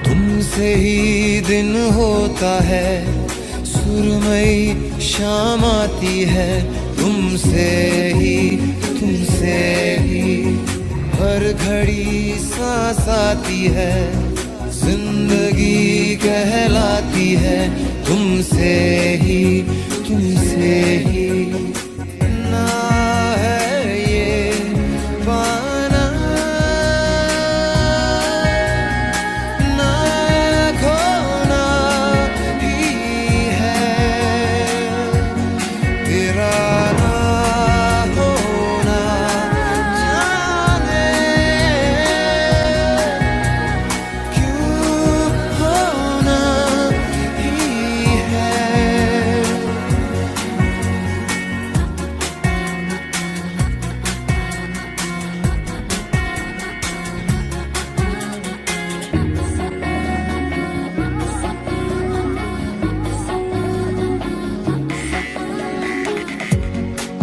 तुमसे ही दिन होता है, सुरमई शाम आती है, तुमसे ही हर घड़ी सांस आती है, जिंदगी कहलाती है, तुमसे ही ना है ये पाना ना खोना ही है, तेरा ना होना जाने क्यों होना ही है।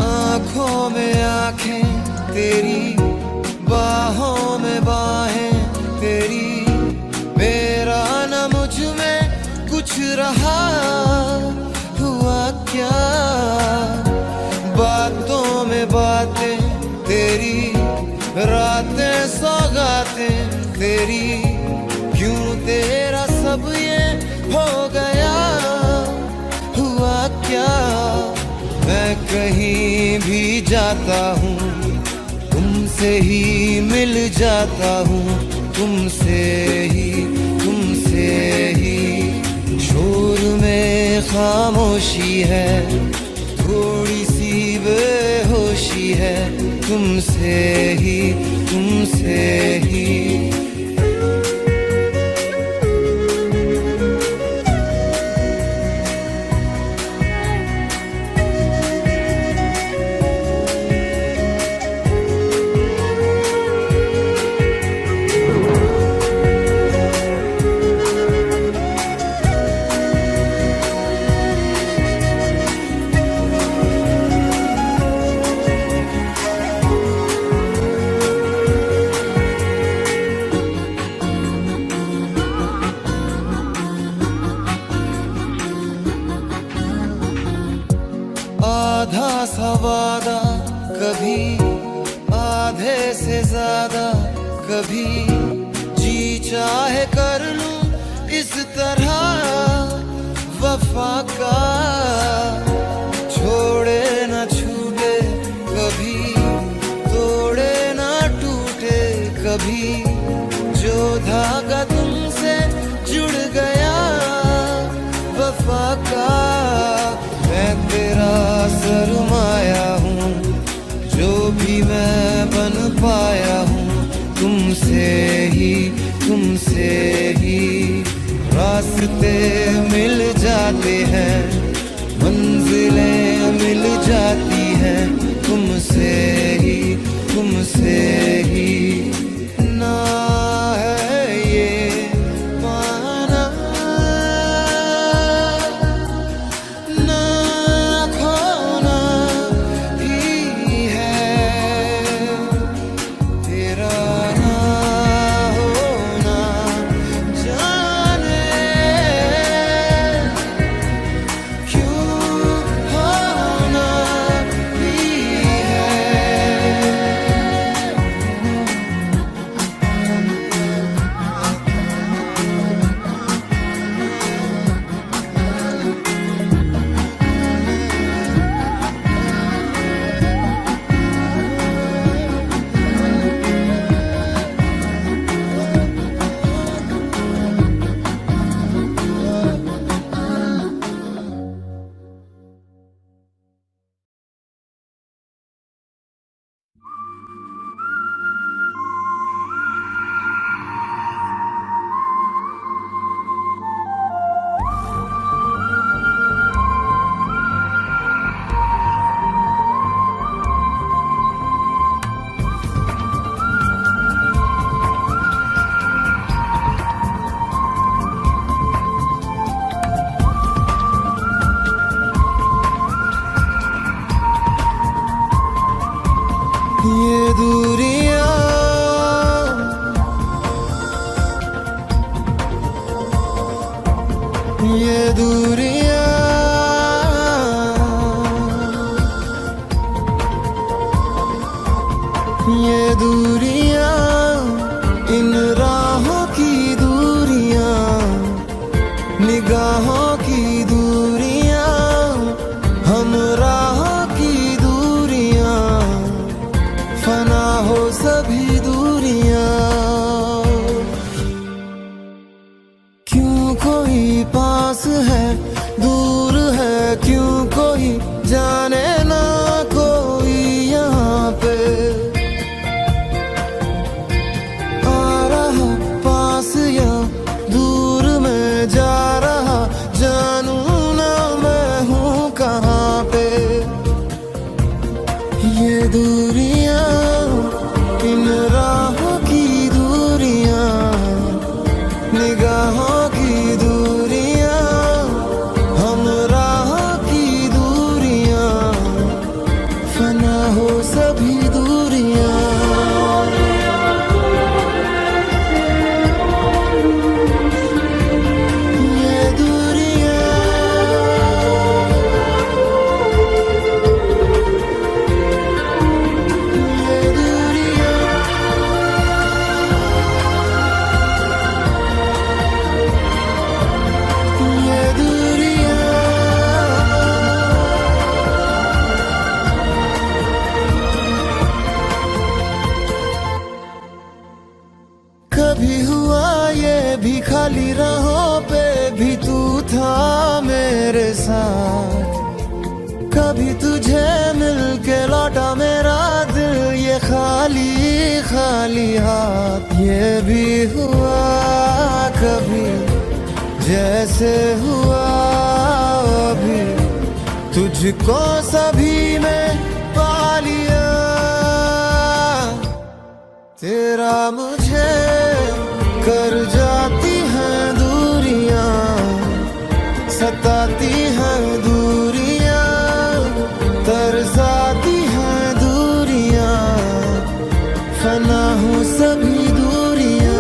आँखों में आँखें तेरी, बाहों में बाहें तेरी, मेरा न मुझ में कुछ रहा हुआ क्या, बातों में बातें तेरी, रातें सौगातें तेरी, क्यों तेरा सब ये हो गया हुआ क्या। मैं कहीं भी जाता हूँ, तुमसे ही मिल जाता हूँ, तुमसे ही शोर में खामोशी है, थोड़ी सी बेहोशी है, तुमसे ही आधा सा वादा कभी, आधे से ज्यादा कभी, जी चाहे कर लूं इस तरह वफा का, छोड़े न छूटे कभी, तोड़े न टूटे कभी, जो धागा तुमसे जुड़ गया वफा का, मैं तेरा सरमाया हूँ, जो भी मैं बन पाया हूँ, तुमसे ही रास्ते मिल जाते हैं, मंजिलें मिल जाती हैं, तुमसे ही ना है ये पाना ना खोना ही है, तेरा ना होना जाने क्यों होना ही है। ये दूरियां, ये दूरियां, इन राहों की दूरियां, निगाहों की दूरियां, हम राहों की दूरियां, फना हो सभी दूरियां। क्यों कोई पास है दूर है, क्यों कोई जाने ना कोई यहाँ पे आ रहा पास या दूर में जा रहा, जानू ना मैं हूँ कहाँ पे। ये दूरियां, इन राहों की दूरियां, निगाहों की दूरियां, हम राहों की दूरियां, फना हो सभी दूरियां। ये दूरियां, ये दूरियां, ये दूरियां। कभी हुआ ये भी खाली राहों पे भी तू था मेरे साथ, कभी तुझे मिलके लौटा मेरा दिल ये खाली खाली हाथ। ये भी हुआ कभी जैसे हुआ अभी, तुझको सभी में पा लिया। तेरा मुझे कर जाती हैं दूरियां, सताती हैं दूरियां, तरसाती हैं दूरियां, फना हूँ सभी दूरियां।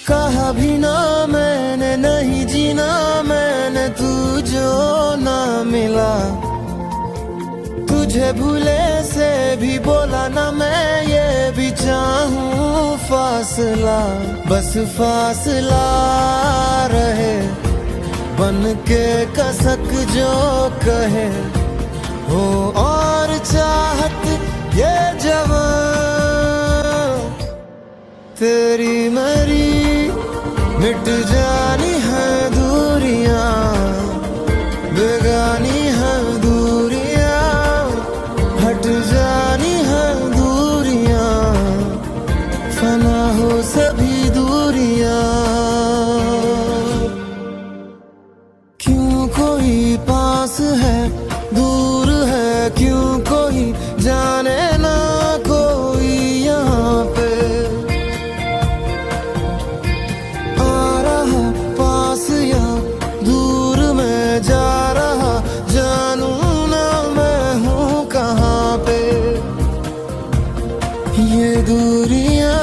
कहा भी ना मैंने नहीं जीना मैंने, तू जो ना मिला। तुझे भूले से भी बोला ना मैं, ये भी चाहूं फासला। बस फासला रहे बन के कसक जो कहे, हो और चाहत ये जवां। तेरी मेरी मिट जानी है दूरियां, बेगानी है दूरियां, हट जानी है दूरियां, फना हो सभी दूरियां। क्यों कोई पास है दूर है, क्यों कोई जाने ना कोई यहाँ पे आ रहा पास या दूर में जा रहा, जानू ना मैं हूँ कहाँ पे। ये दूरियां,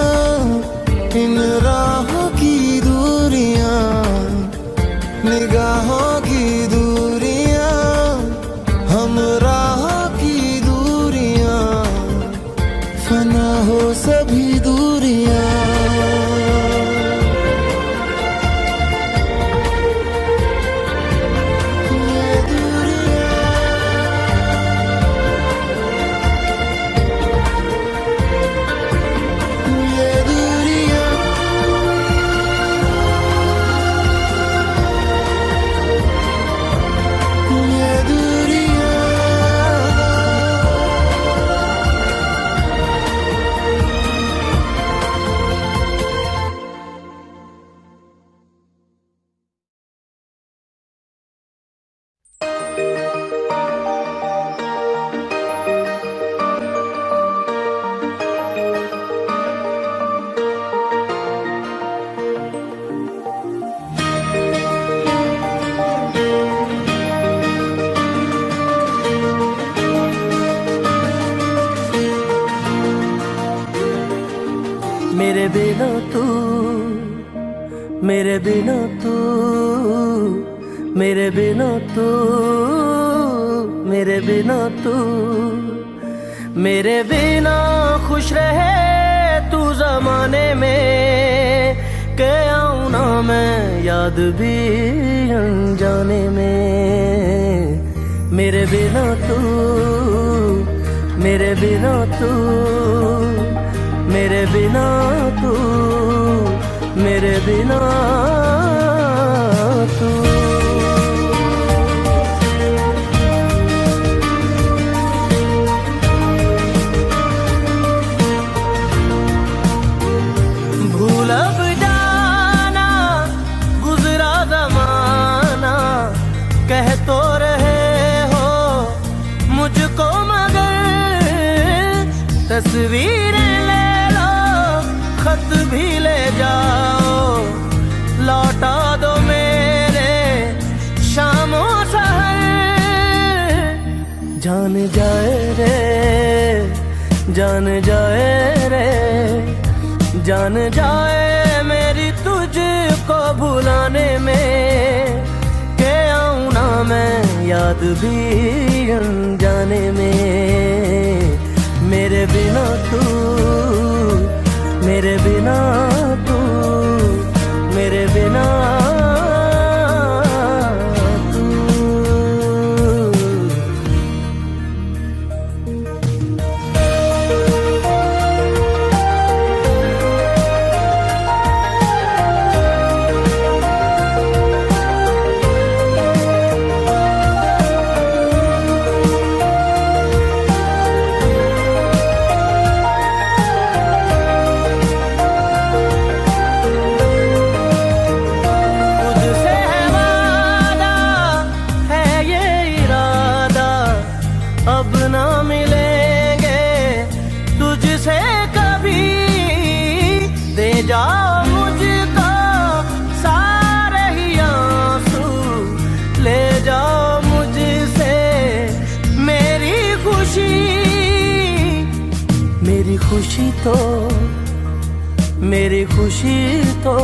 इन राहों की दूरियां, निगाहों की दूरियां, हम राहों की दूरियां, फना हो सभी दूरियां। मेरे बिना तू, मेरे बिना तू, मेरे बिना तू, मेरे बिना खुश रहे तू ज़माने में, के आऊँ ना मैं याद भी अनजाने में। मेरे बिना तू, मेरे बिना तू, मेरे बिना तू, मेरे बिना तू। भूल अब जाना गुजरा ज़माना, कह तो रहे हो मुझको मगर तस्वीरें ले लो, खत भी ले जाओ, लौटा दो मेरे शामों सहर। जान जाए रे, जान जाए रे, जान जाए मेरी तुझको भुलाने में, के आऊँ ना मैं याद भी अनजाने में। मेरे बिना तू, मेरे बिना तू, मेरे बिना तू। अब ना मिलेंगे तुझसे कभी, दे जाओ मुझको सारे ही आंसू, ले जाओ मुझसे मेरी खुशी। मेरी खुशी तो, मेरी खुशी तो,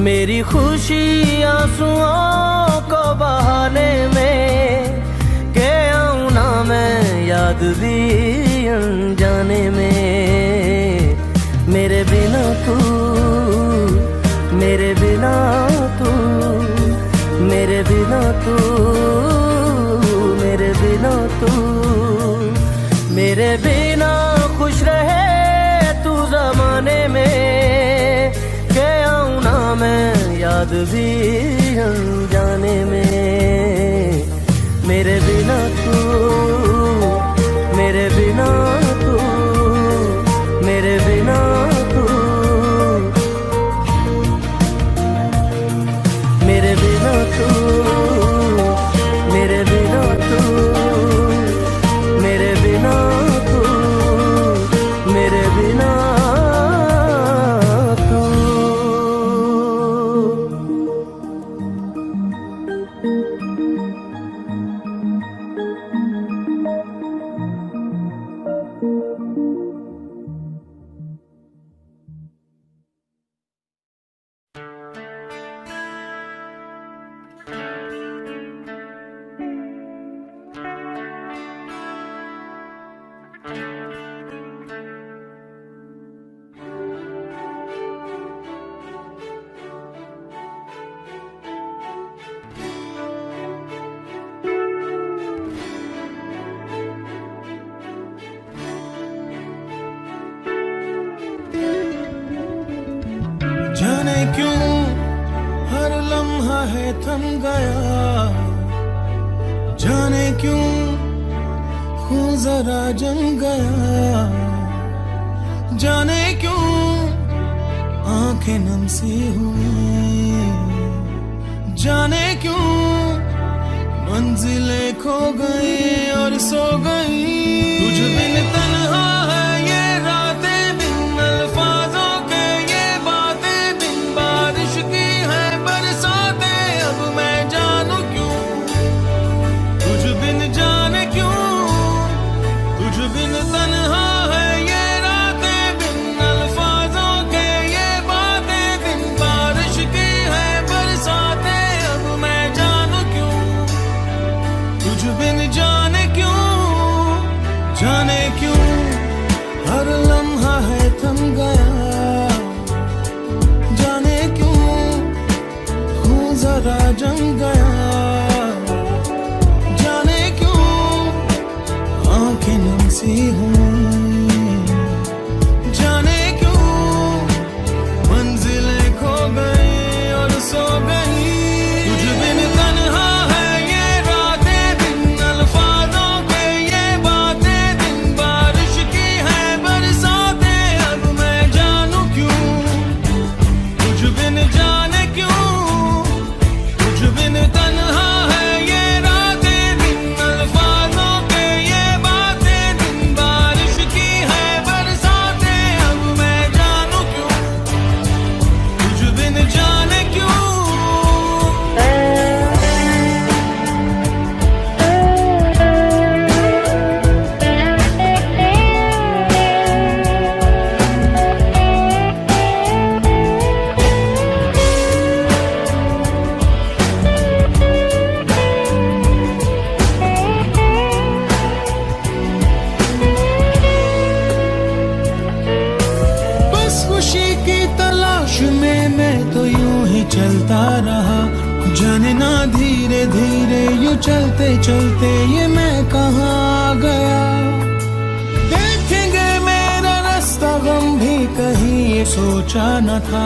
मेरी खुशी आंसुओं को बहाने में, के आऊँ ना मैं याद भी अनजाने में। मेरे बिना तू, मेरे बिना तू, मेरे बिना तू, मेरे बिना तू, मेरे बिना खुश रहे तू ज़माने में, के आऊँ ना मैं याद भी अनजाने में। मेरे बिना तू, मेरे बिना तू, मेरे बिना तू, मेरे बिना तू, मेरे बिना तू, मेरे बिना तू, मेरे बिना तू। जाने क्यों हर लम्हा है थम गया, जाने क्यों खून जरा जम गया, जाने क्यों आंखें नम सी हुई, जाने क्यों मंजिलें खो गई और सो गई। तुझ बिन तन्हा है ये रातें, बिन अल्फाजों के ये बातें, बिन बारिश की है बरसातें। अब मैं जानू क्यों तुझ बिन, जाने क्यों तुझ बिन तन्हा है ये रातें, बिन अल्फाजों के ये बातें, बिन बारिश तुझ बिन तन्हा है ये रातें दिन अल्फाजों के ये बातें दिन बारिश की है बरसातें अब मैं जानू क्यों तुझ बिन जाने क्यों चलता रहा जाने ना धीरे धीरे यूं चलते चलते ये मैं कहाँ आ गया देखेंगे मेरा रास्ता गम भी कहीं ये सोचा न था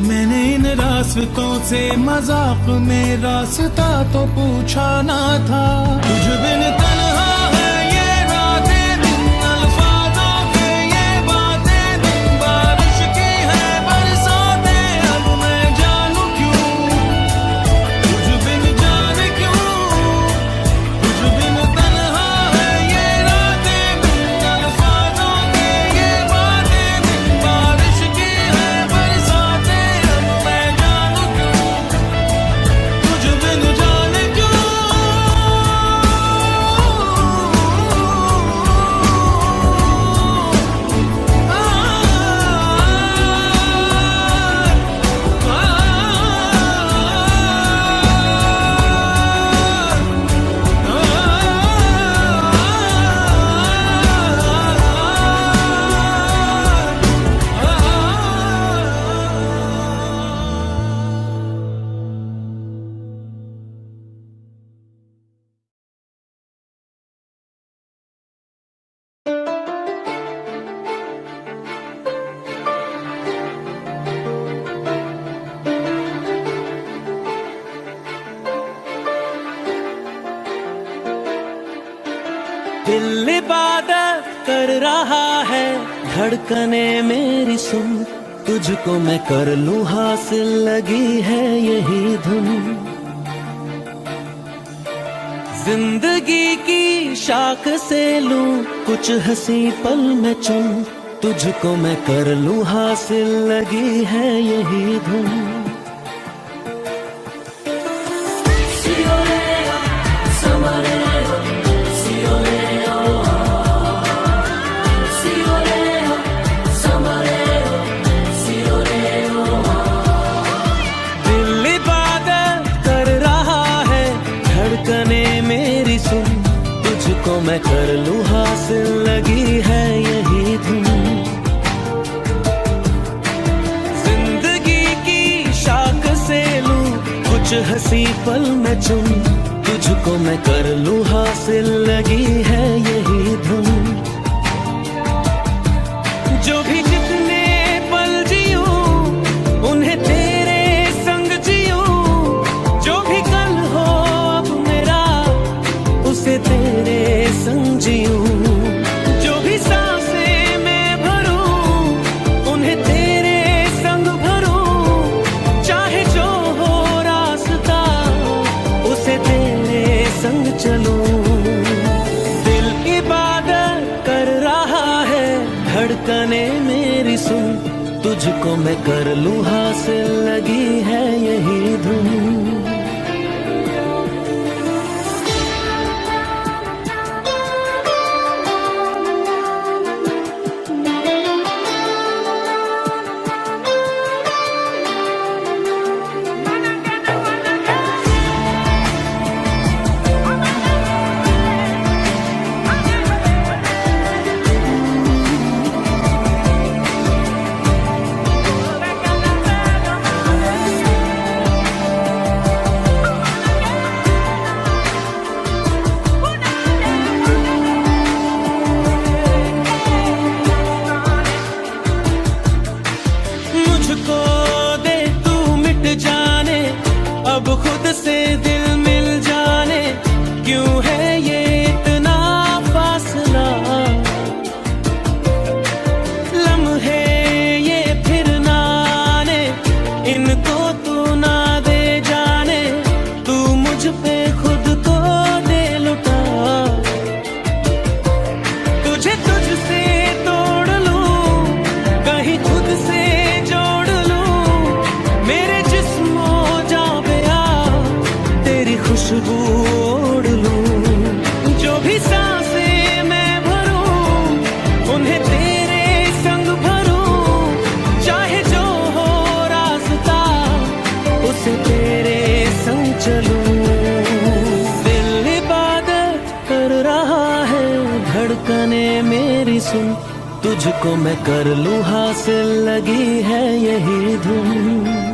मैंने इन रास्तों से मजाक में रास्ता तो पूछा ना था तुझ बिन तन्हा है ये रातें दिन अल्फाजों के ये बातें दिन बारिश की है बरसातें अब मैं दिल इबादत कर रहा है धड़कने मेरी सुन तुझको मैं कर लूं हासिल लगी है यही धुन जिंदगी की शाख से लूं कुछ हंसी पल में चुन तुझको मैं कर लूं हासिल लगी है यही धुन तुझको मैं कर लूं हासिल लगी है यही धुन जिंदगी की शाख से लूं कुछ हंसी पल में चुन तुझको मैं कर लूं हासिल लगी है यही धुन जो भी जितने पल जियूं उन्हें तेरे संग जियूं जो भी कल हो अब मेरा उसे तेरे संग जियूं जो भी सांसें मैं भरूं उन्हें तेरे संग भरूं चाहे जो हो रास्ता उसे तेरे संग चलूं दिल इबादत कर रहा है धड़कने मेरी सुन तुझको मैं कर लूं हासिल लगी है यही धुन तेरी खुशबू ओढ़ लूं। जो भी सांसें मैं भरूं उन्हें तेरे संग भरूं, चाहे जो हो रास्ता उसे तेरे संग चलूं। दिल इबादत कर रहा है, धड़कने मेरी सुन, तुझको मैं कर लूं हासिल, लगी है यही धुन।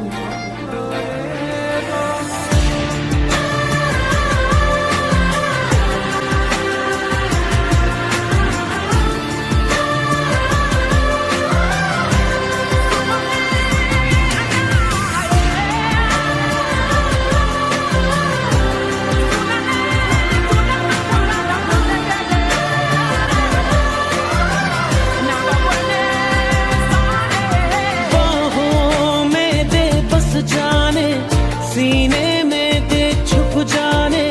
सीने में दे छुप जाने,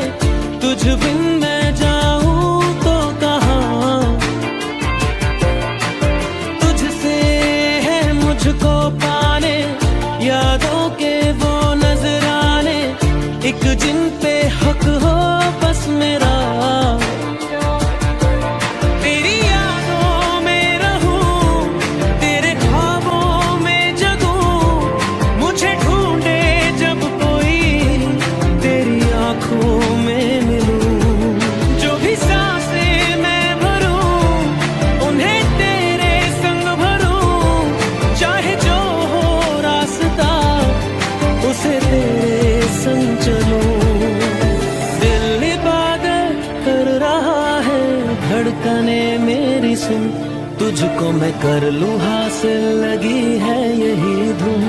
तुझ बिन मैं जाऊं तो कहाँ। तुझसे है मुझको पाने, यादों के वो नजराने, एक जिन पे हक हो बस मेरा। तेरी यादों में रहूं, तेरे ख्वाबों में जगूं, मुझे ढूंढे जब आँखों में मिलूं। जो भी सांसें मैं भरूं उन्हें तेरे संग भरूं, चाहे जो हो रास्ता उसे तेरे संग चलूं। दिल इबादत कर रहा है, धड़कने मेरी सुन, तुझको मैं कर लूं हासिल, लगी है यही धुन।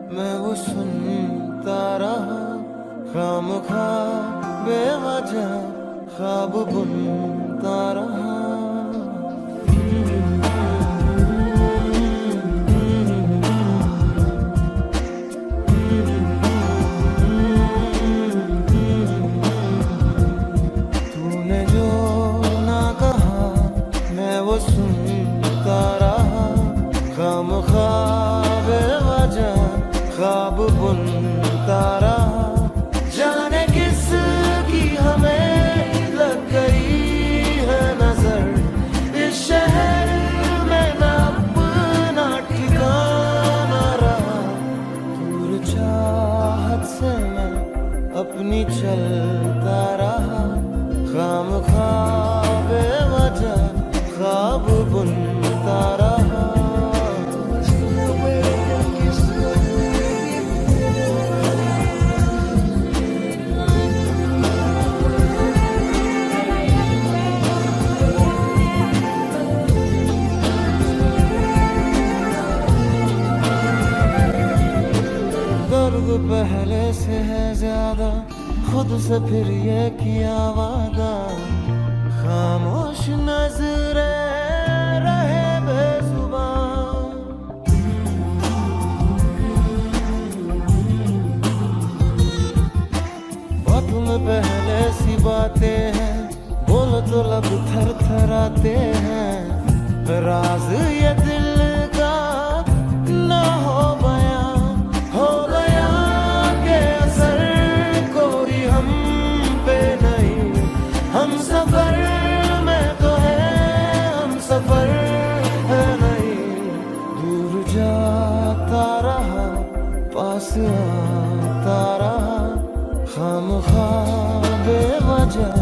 मैं वो सुनता रहा, खामखा बेवजह ख्वाब बुनता रहा। तूने जो ना कहा मैं वो सुनता रहा, खामखा बेवजह ख्वाब बुनता रहा। जाने किस की हमें लग गई है नजर, इस शहर में ना अपना ठिकाना रहा। दूर चाहत से मैं अपनी चलता रहा, खामखा बेवजह ख्वाब बुनता रहा। दर्द पहले से है ज्यादा, खुद से फिर ये किया वादा। खामोश नजरें रहे बेजुबान, बात में पहले सी बातें हैं, बोलो तो लब थर थराते हैं। राज ये दिल का ना हो गया के असर कोई हम पे नहीं। हम सफर में तो है, हम सफर है नहीं। दूर जाता रहा पास आता रहा, खामखा बेवजह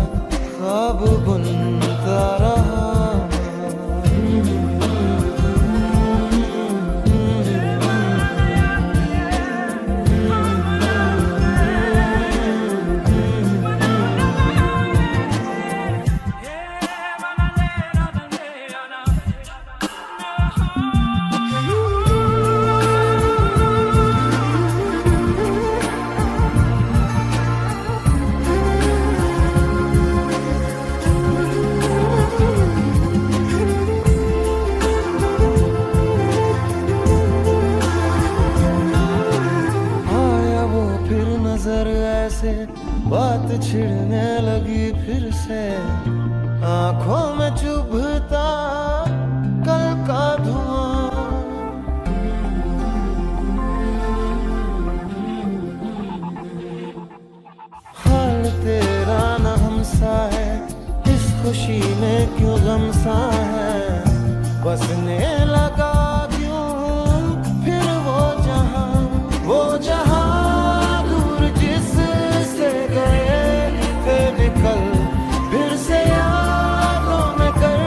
ख्वाब बुनता रहा। बात छिड़ने लगी फिर से, आंखों में चुभता कल का धुआं। हाल तेरा न हमसा है, इस खुशी में क्यों गम सा है। बसने लगा क्यों फिर वो जहां कल फिर से यादों में कर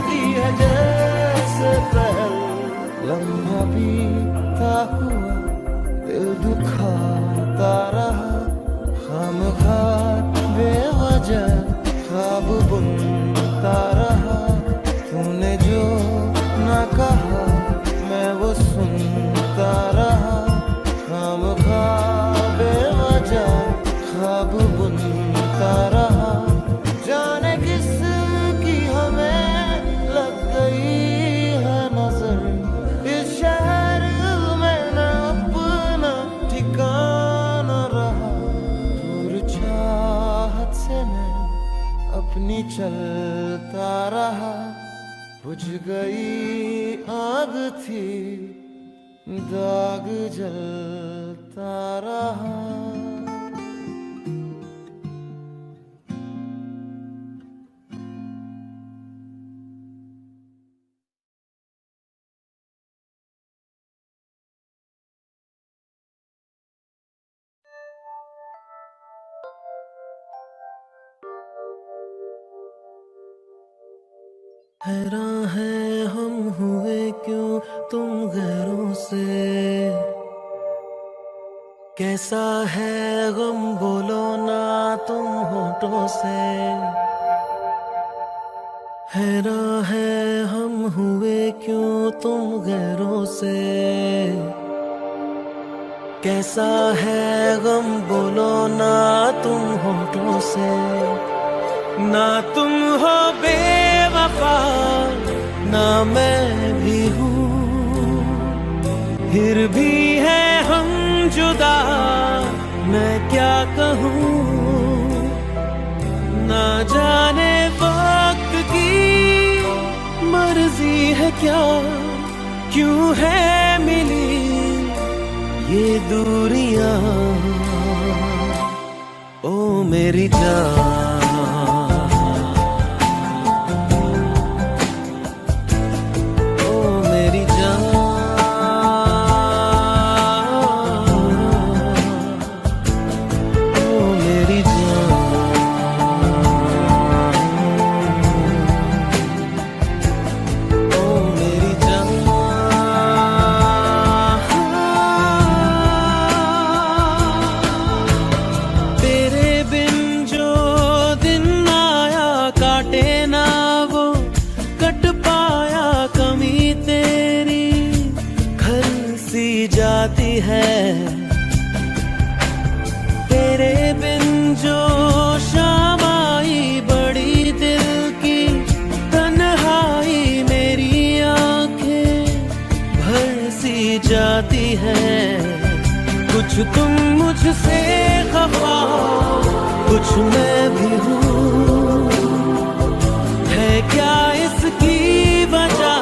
दी है जैसे पहल। लम्हा बीता हुआ दिल दुखाता रहा, खामखा बेवजह ख्वाब बुनता रहा। तूने जो ना कहा मैं वो सुनता रहा, खामखा बेवजह ख्वाब बुनता रहा। जाने किसकी हमें लग गई है नजर, इस शहर में न अपना ठिकाना रहा। दूर चाहत से मैं अपनी चलता रहा, बुझ गई आग थी दाग जलता रहा। हैरान है हम हुए क्यों तुम गैरों से, कैसा है गम बोलो ना तुम होठों से। हैरान है हम हुए क्यों तुम गैरों से, कैसा है गम बोलो ना तुम होठों से। ना तुम हो बेवफा ना मैं भी हूँ, फिर भी है हम जुदा मैं क्या कहूँ। ना जाने वक्त की मर्जी है क्या, क्यों है मिली ये दूरियां। ओ मेरी जान जाती है। तेरे बिन जो शाम आई बड़ी दिल की तन्हाई, मेरी आंखें भर सी जाती है। कुछ तुम मुझसे खफा कुछ मैं भी हूँ, है क्या इसकी वजह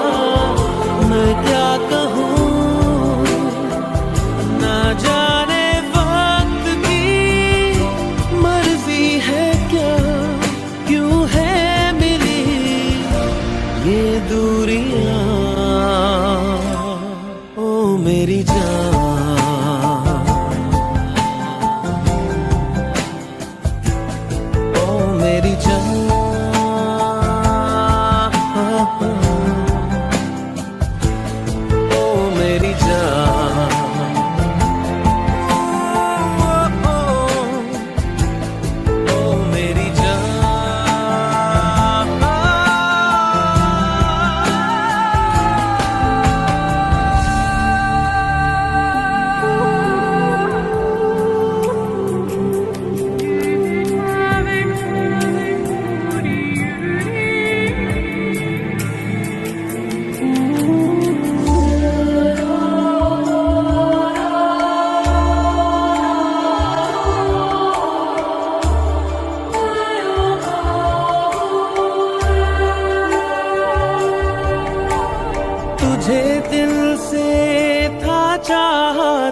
मैं क्या कहूँ। ना जाने वक्त की मर्जी है क्या, क्यों है मिली ये दूरियां। ओ मेरी जान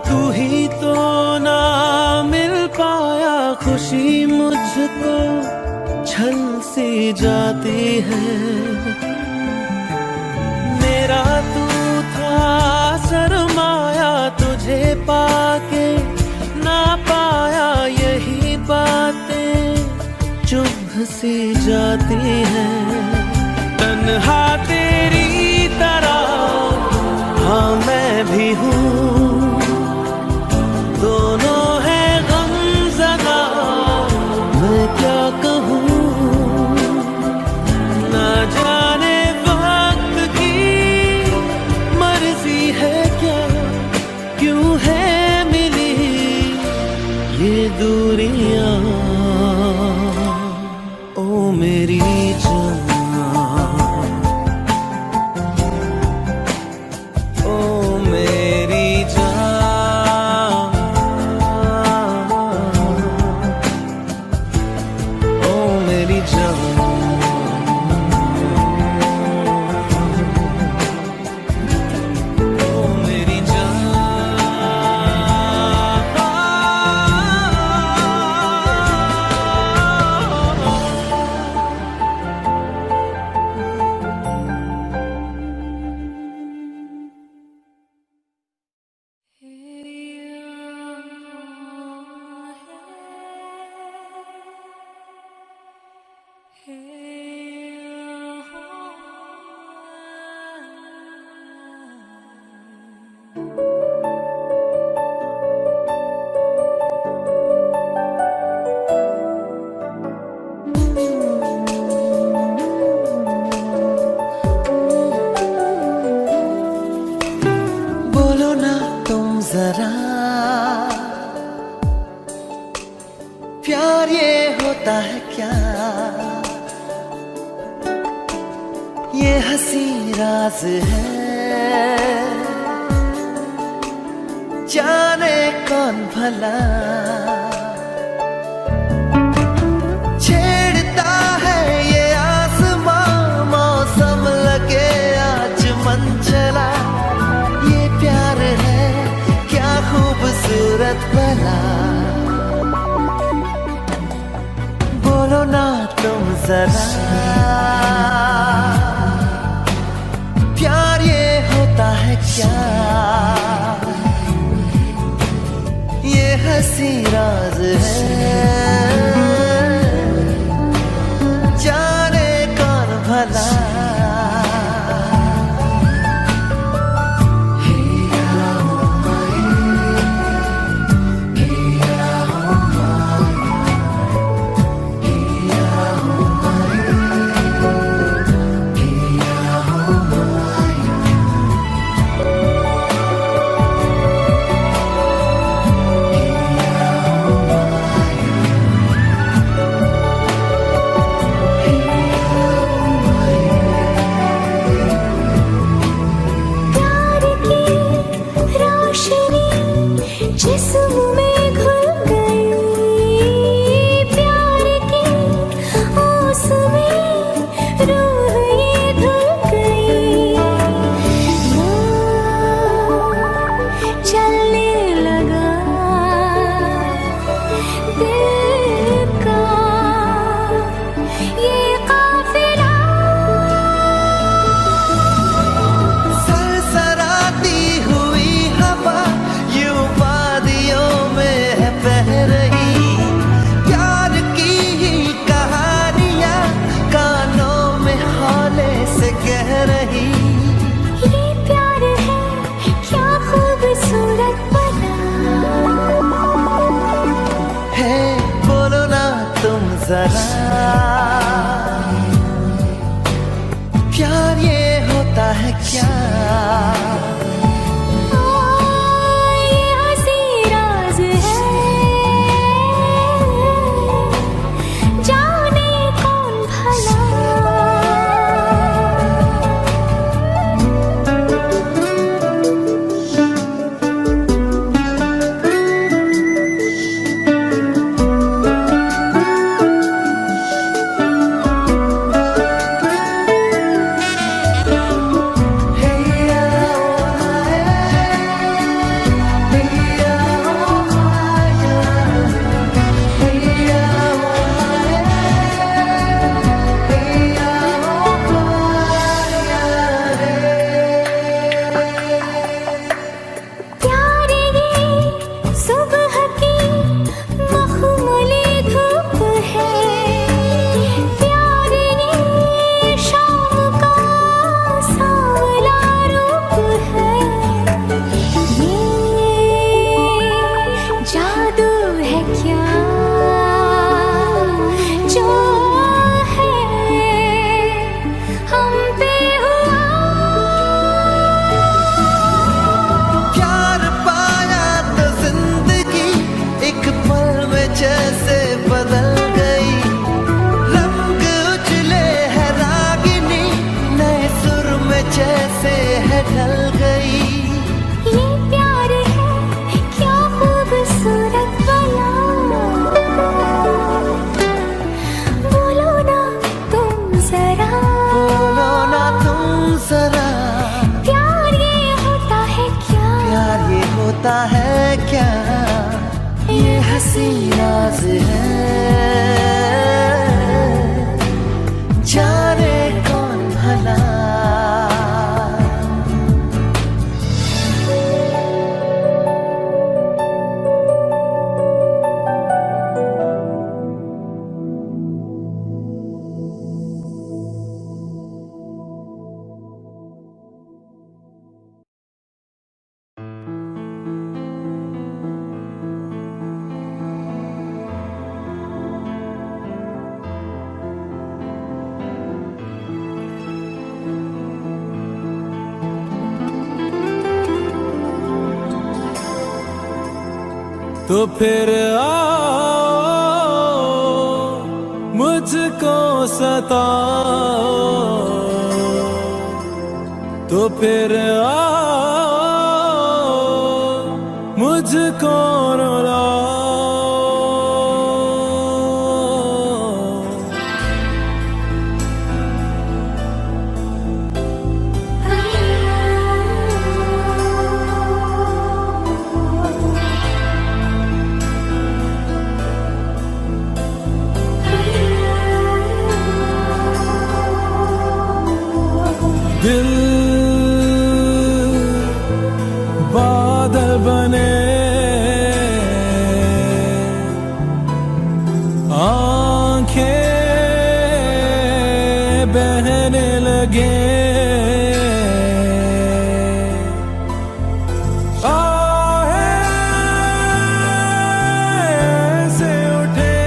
तू ही तो ना मिल पाया खुशी मुझको छल सी जाती है। मेरा तू था शर्माया तुझे पाके ना पाया, यही बातें चुभ सी जाती हैं। तन्हा तेरी तरह हाँ मैं भी हूँ, दोनों है गमज़दा मैं क्या कहूँ। ना जाने वक्त की मर्जी है क्या, क्यों है मिली ये दूरियां। ओ मेरी जान, ओ मेरी जान, ओ मेरी जान, ओ मेरी जान। बोलो ना तुम जरा, प्यार ये होता है क्या, ये हंसी राज है, जाने कौन भला छेड़ता है ये आसमां, मौसम लगे आज मन चला। ये प्यार है क्या खूबसूरत भला, बोलो ना तुम जरा, प्यार ये होता है क्या, ये हंसी राज है, जाने कौन भला। प्यार ये होता है क्या, ये हंसी राज है, जाने कौन भला। हंसी राज है, जाने कौन भला। तो फिर आओ मुझको सताओ, तो फिर आओ मुझको रुलाओ। दिल बादल बने, आंखें बहने लगे, आहें से उठे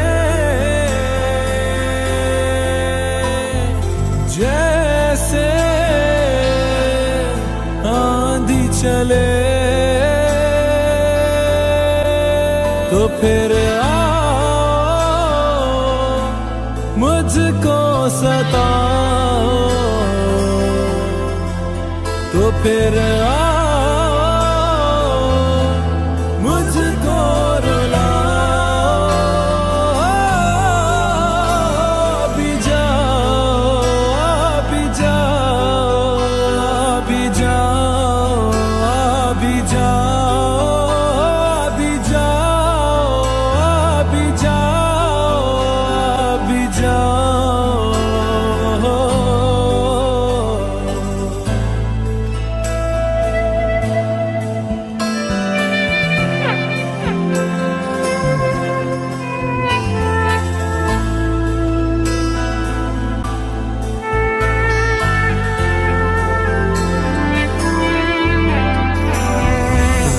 जैसे आंधी चले। तो फिर आओ मुझको सताओ, तो फिर आओ मुझको रुलाओ। भी जाओ, भी जाओ, भी जाओ, भी जाओ, भी जाओ, भी जाओ, भी जाओ।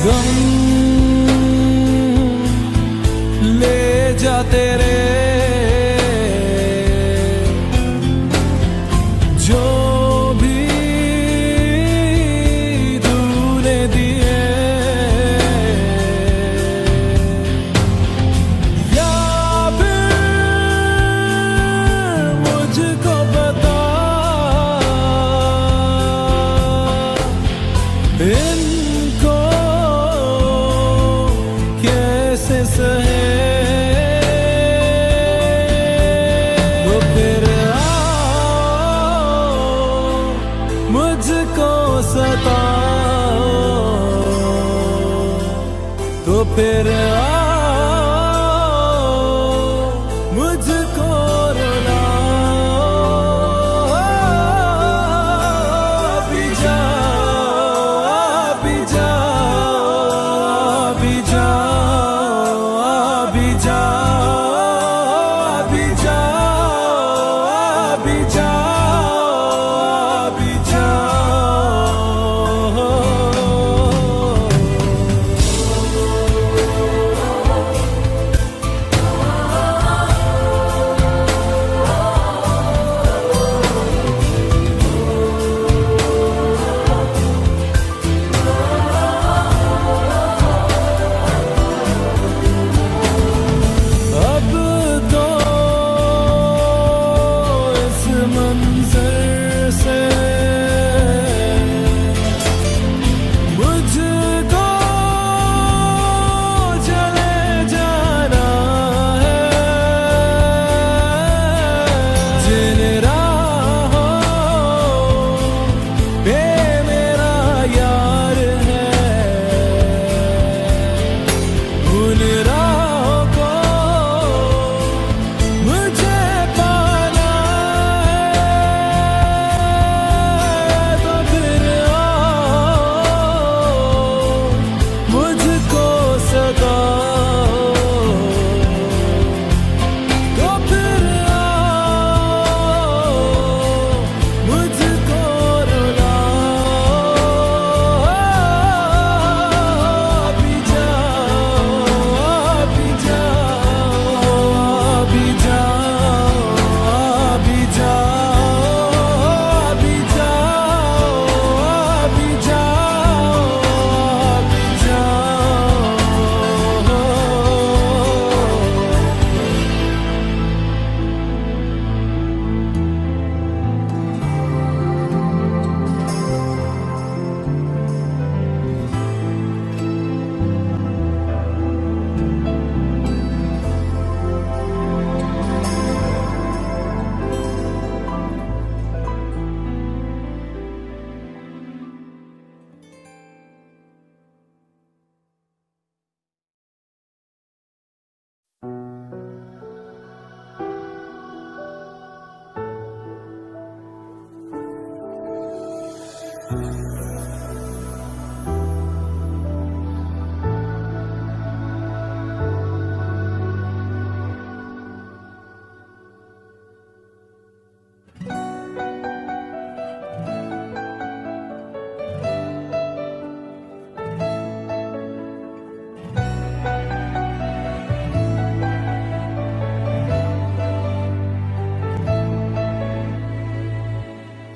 गम ले जा तेरे जो भी तूने दिए, या फिर मुझको बता इनको कैसे सहे। तो फिर आओ मुझको सताओ, तो फिर आओ मुझको रुलाओ। भी जाओ, भी जाओ, भी जाओ, भी जाओ, भी जाओ, भी जाओ, भी जाओ।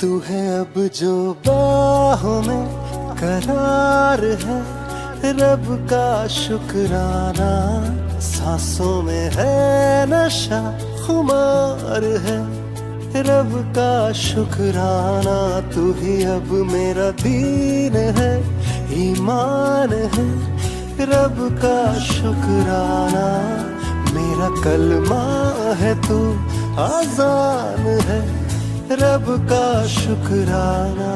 तू है अब जो बाहों में करार है, रब का शुक्राना, सांसों में है नशा खुमार है, रब का शुक्राना। तू ही अब मेरा दीन है, ईमान है, रब का शुक्राना। मेरा कलमा है तू आजान है, रब का शुक्राना।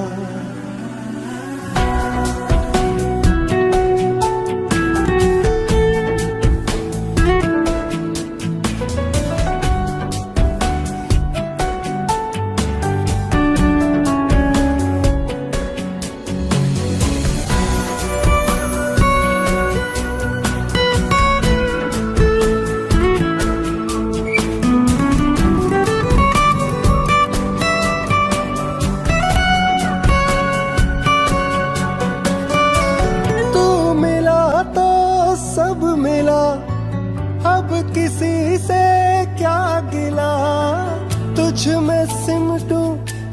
अब किसी से क्या गिला, तुझ में सिमटूं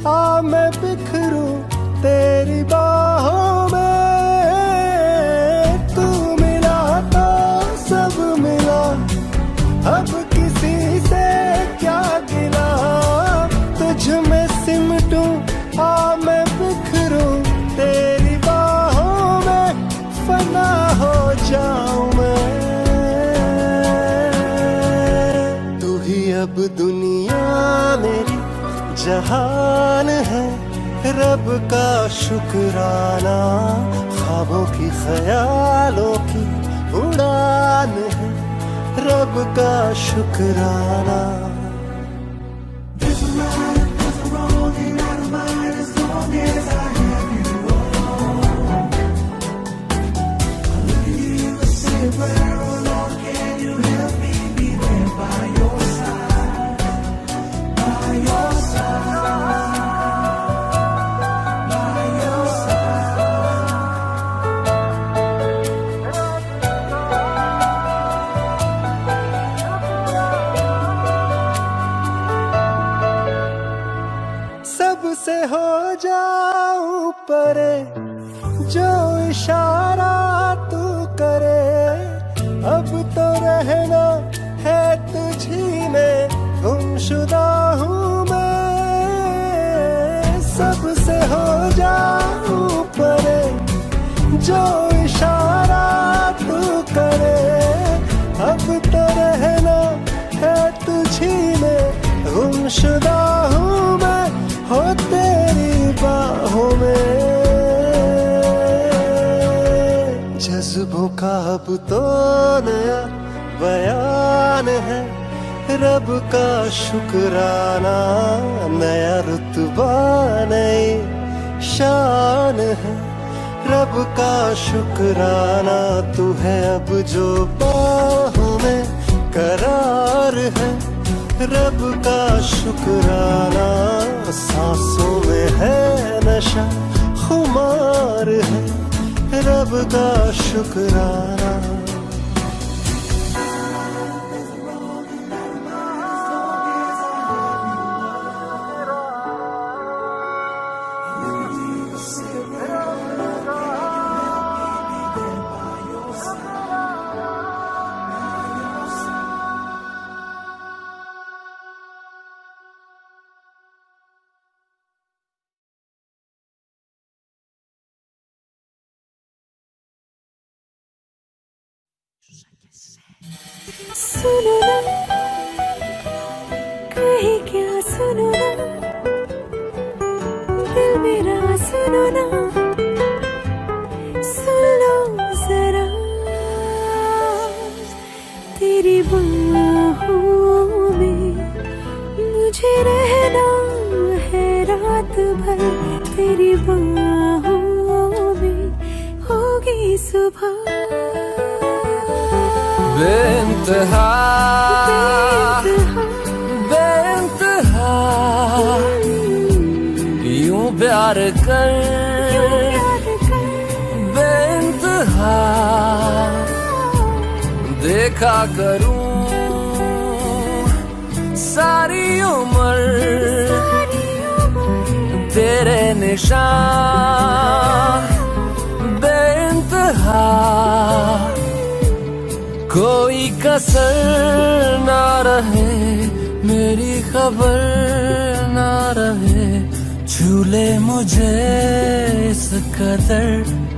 आ मैं बिखरूं तेरी बाहों में। तू मिला तो सब मिला, अब किसी से क्या गिला, तुझ में सिमटूं आ मैं बिखरूं तेरी बाहों में, फना हो जाऊं मैं। अब दुनिया मेरी जहान है, रब का शुक्राना। ख्वाबों की ख्यालों की उड़ान है, रब का शुक्राना। सबसे हो जाऊं परे, जो इशारा तू करे, अब तो रहना है तुझी में, गुमशुदा हूँ मैं। सबसे हो जाऊं परे, जो इशारा तू करे, अब तो रहना है तुझी में, गुमशुदा हूँ मैं हो तेरी बाहों में। जज्बों का अब तो नया बयान है, रब का शुक्राना। नया रुतबा नई शान है, रब का शुक्राना। तू है अब जो बाहों में करार है, रब का शुक्राना। सांसों में है नशा खुमार है, रब का शुक्राना। सुनो ना, कहे क्या सुनो ना, दिल मेरा सुनो ना, सुन लो जरा, तेरी बाहों में मुझे रहना है रात भर, तेरी बाहों में होगी सुबह। बेइंतहा बेइंतहा यूं प्यार कर, बेइंतहा देखा करूं सारी उम्र तेरे निशान बेइंतहा, कोई कसर ना रहे, मेरी खबर ना रहे, झूले मुझे इस कदर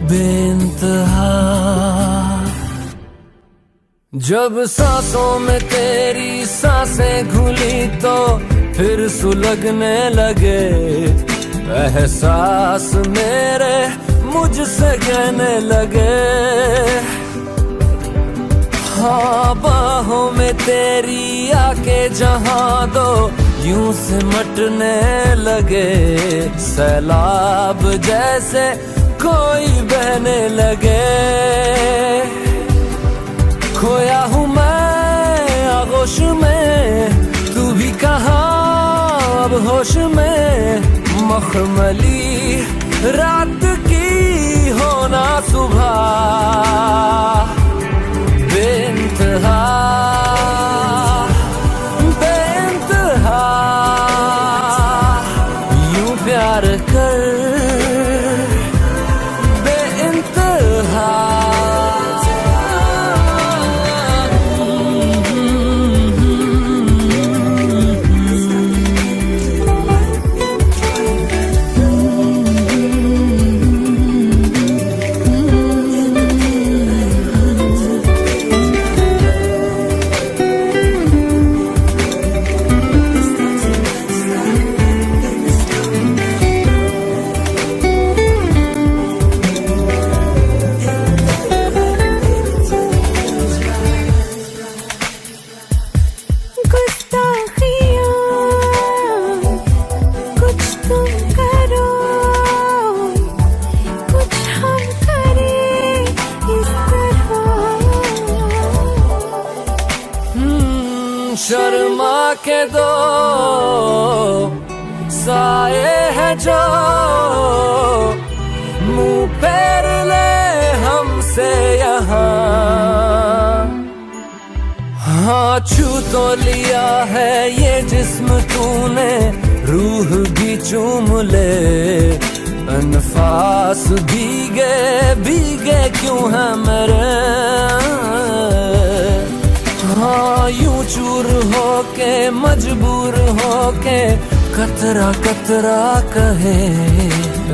बेइंतहा। जब सांसों में तेरी सांसें घुली तो फिर सुलगने लगे एहसास मेरे मुझसे कहने लगे। हाँ बाहों में तेरी आके जहाँ दो यूं सिमटने लगे, सैलाब जैसे कोई बहने लगे। खोया हूँ मैं आगोश में, तू भी कहाँ अब होश में, मखमली रात की होना सुबह बेइंतहा बेइंतहा, यूं प्यार कर बेइंतहा। शर्मा के दो साए है जो मुंह फेर ले हमसे यहाँ। हाँ छू तो लिया है ये जिस्म तूने, रूह भी चूम ले, अनफास भीगे भीगे क्यों है मेरे। हाँ यूं चूर होके मजबूर होके कतरा कतरा कहे,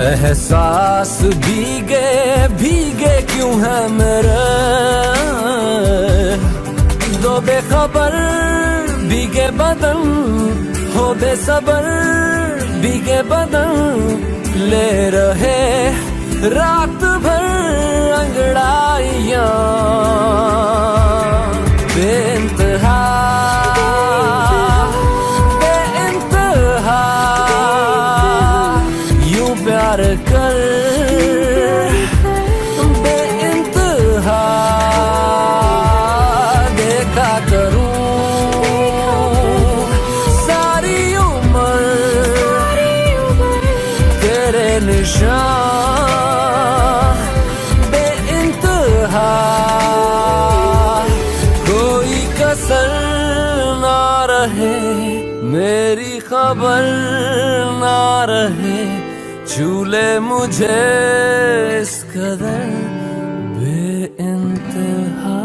एहसास भीगे भीगे क्यों है मेरे। दो बेखबर भीगे बदन हो बेसबर, भीगे बदन ले रहे रात भर अंगड़ाइयाँ बेइंतहा बेइंतहा, यूं प्यार कर बेइंतहा। देखा करूं सारी उम्र तेरे निशान बेइंतहा, कसर ना रहे, मेरी खबर ना रहे, झूले मुझे इस कदर बेइंतहा।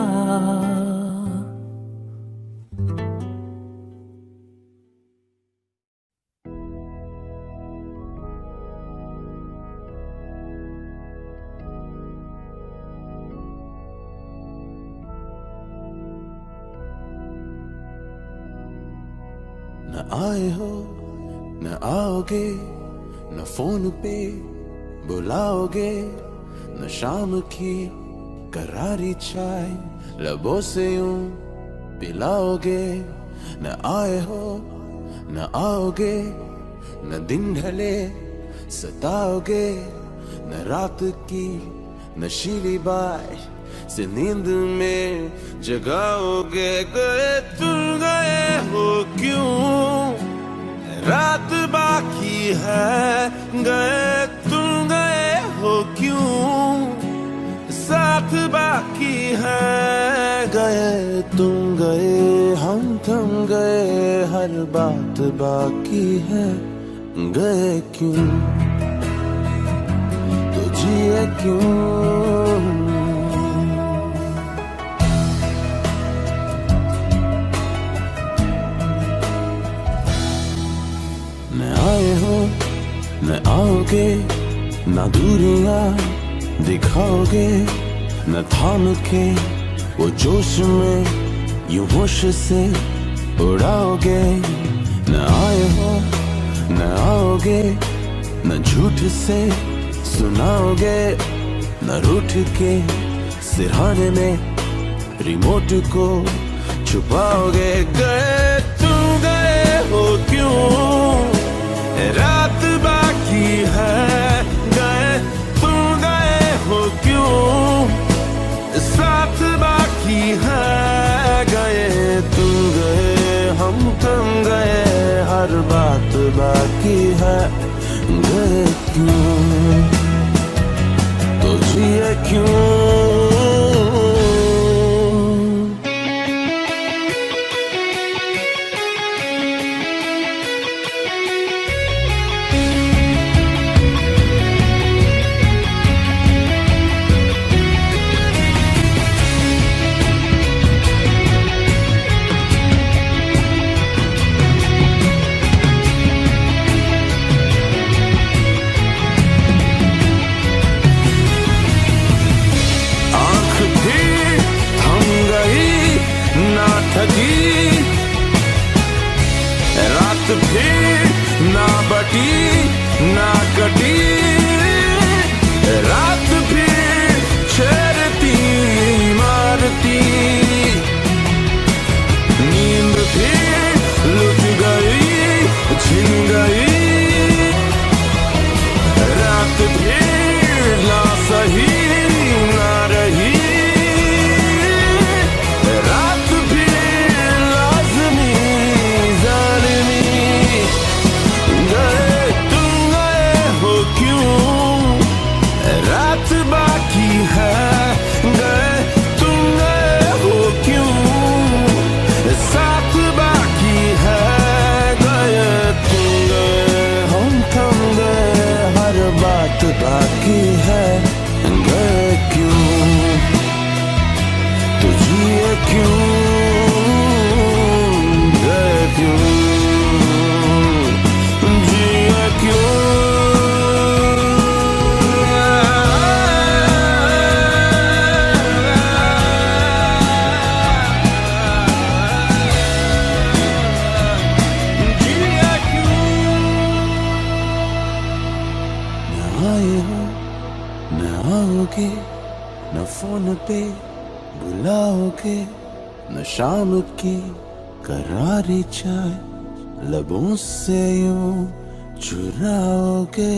न आए हो न आओगे, न फोन पे बुलाओगे, न शाम की करारी चाय लबों से यूं पिलाओगे। न आए हो न आओगे, न दिन ढले सताओगे, न रात की नशीली बाय से नींद में जगाओगे। गए तुम गए हो क्यों, रात बाकी है, गए तुम गए हो क्यों, साथ बाकी है। गए तुम गए हम थम गए, हर बात बाकी है, गए क्यों। जिए क्यों। न आए हो न आओगे, ना दूरियां दिखाओगे, न थाम के वो जोश में यूं होश से उड़ाओगे। न आए हो न आओगे, न झूठ से सुनाओगे, न रूठ के सिरहाने में रिमोट को छुपाओगे। गए तुम गए हो क्यों, रात बाकी है। गए तुम गए हो क्यों, साथ बाकी है। गए तुम गए हम थम गए, हर बात बाकी है। गए क्यों तो जिए क्यों। रात फिर ना बटी ना कटी, रात फिर छेड़ती मारती, नींद फिर लुट गई छिन गई, रात फिर ना सही ना रही, बाकी है। गए क्यों तो जिए क्यों। गए क्यों जिए क्यों। न फोन पे बुलाओगे, न शाम की करारी चाय लबों से यूं चुराओगे।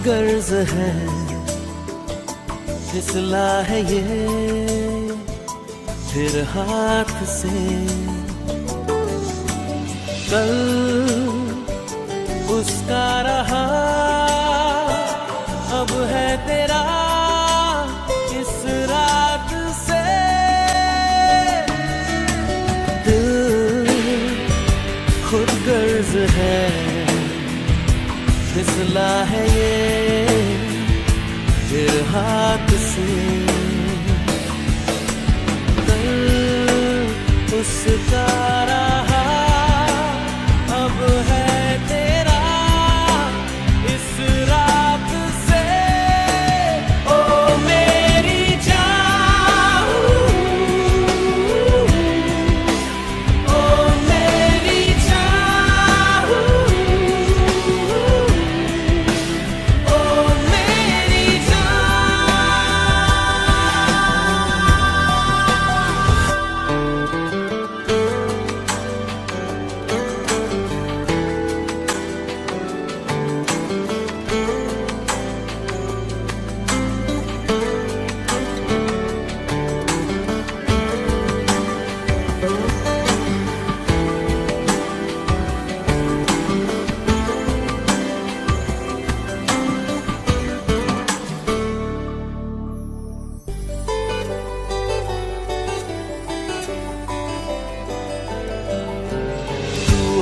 गर्ज है फिसला है ये फिर हाथ से। कल उसका रहा अब है तेरा इस रात से। दिल खुद गर्ज है फिसला है ये फिर हाथ से। कल उसका रहा अब है तेरा इस रात से ओ मेरी जान ओ मेरी जान ओ मेरी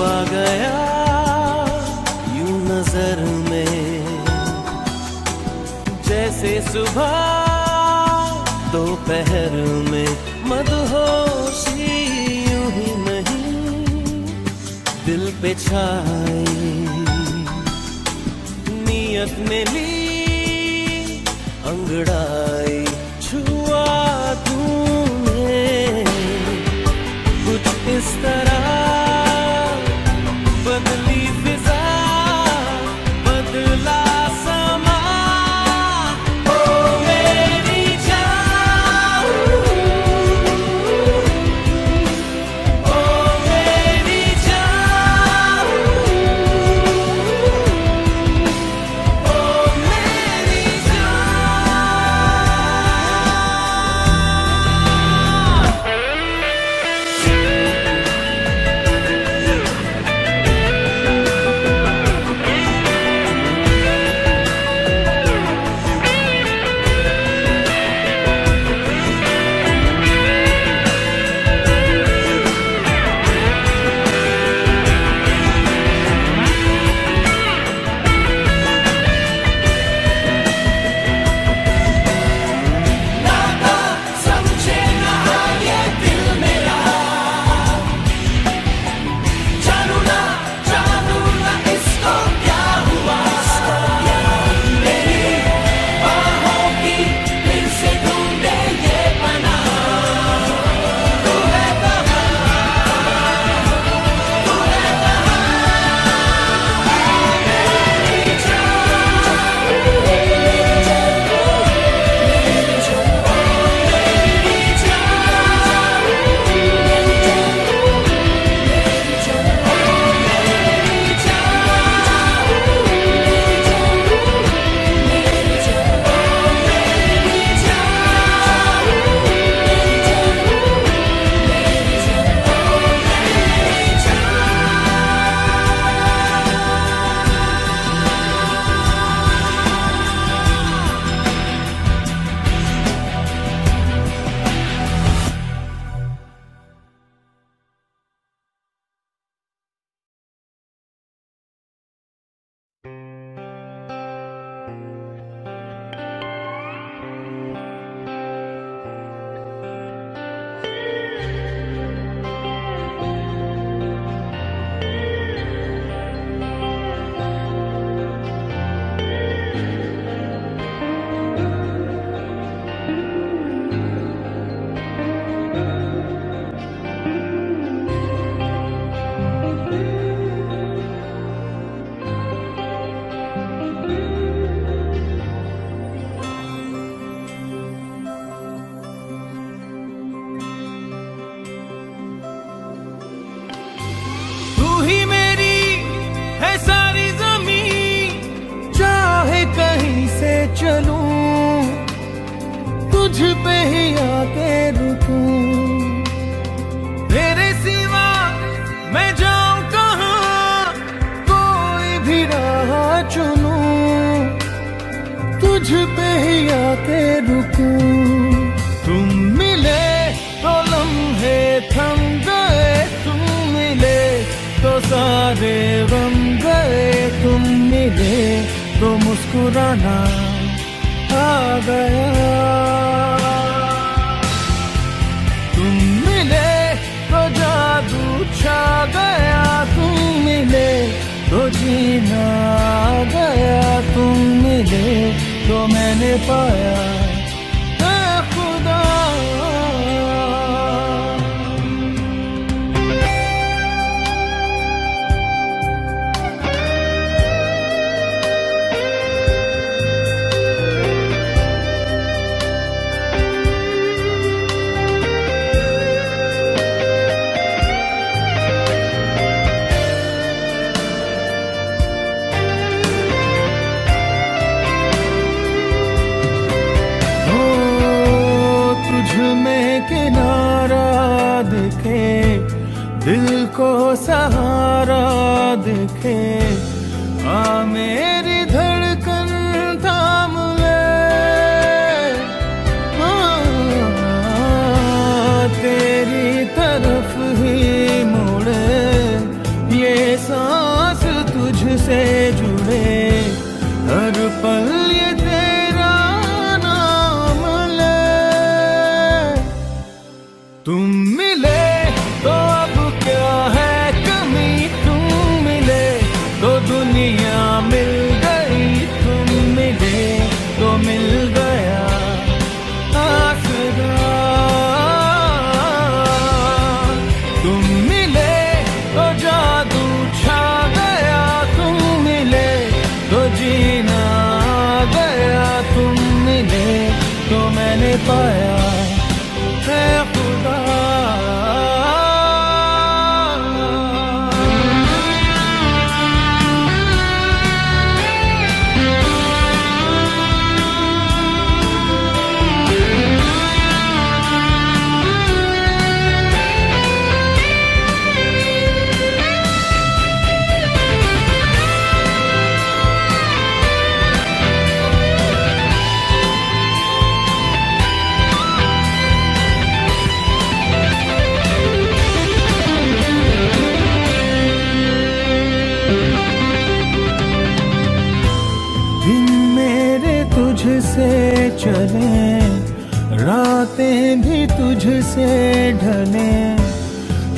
आ गया यूं नजर में जैसे सुबह दोपहर में मदहोशी यूं ही नहीं दिल पे छाई नियत ने ली अंगड़ाई छुआ तूने कुछ इस तरह बदली फिजा बदला समा ओ मेरी जान ओ मेरी जान ओ मेरी जान चलूं तुझ पे ही आके रुकूं, तेरे सिवा मैं जाऊं कहां, कोई भी राह चुनूं, तुझ पे ही आके रुकूं। तुम मिले तो लम्हे थम गए, तुम मिले तो सारे गम गए, तुम मिले तो मुस्कुराना आ गया। तुम मिले तो तो मैंने पाया है खुदा। किनारा दिखे दिल को सहारा दिखे, आ मेरी धड़कन थाम ले, तेरी तरफ ही मुड़े ये सांस तुझसे जुड़े, हर पल ये तेरा नाम ले। तुम मिले तो अब क्या है कमी, तुम मिले तो दुनिया मिल गई, तुम मिले तो मिल गया आसरा। तुम मिले तो जादू छा गया, तुम मिले तो जीना गया, तुम मिले तो मैंने पाया है खुदा। तुझसे चले, रातें भी तुझसे ढले,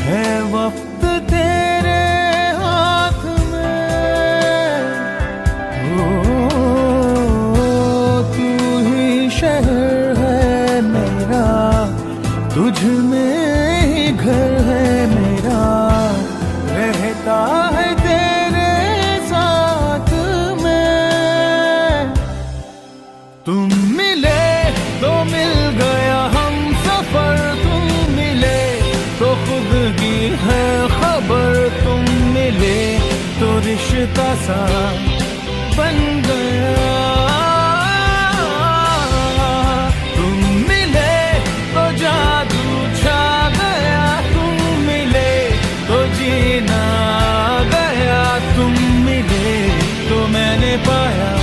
है वक्त तेरे हाथ में। तू ही शहर है मेरा, तुझ में ही घर है मेरा, रहता है तेरे साथ में। तुम मिले तो मिल गया हम सफर, तुम मिले तो खुद की है खबर, तुम मिले तो रिश्ता सा बन गया। तुम मिले तो जादू छा गया, तुम मिले तो जीना गया, तुम मिले तो मैंने पाया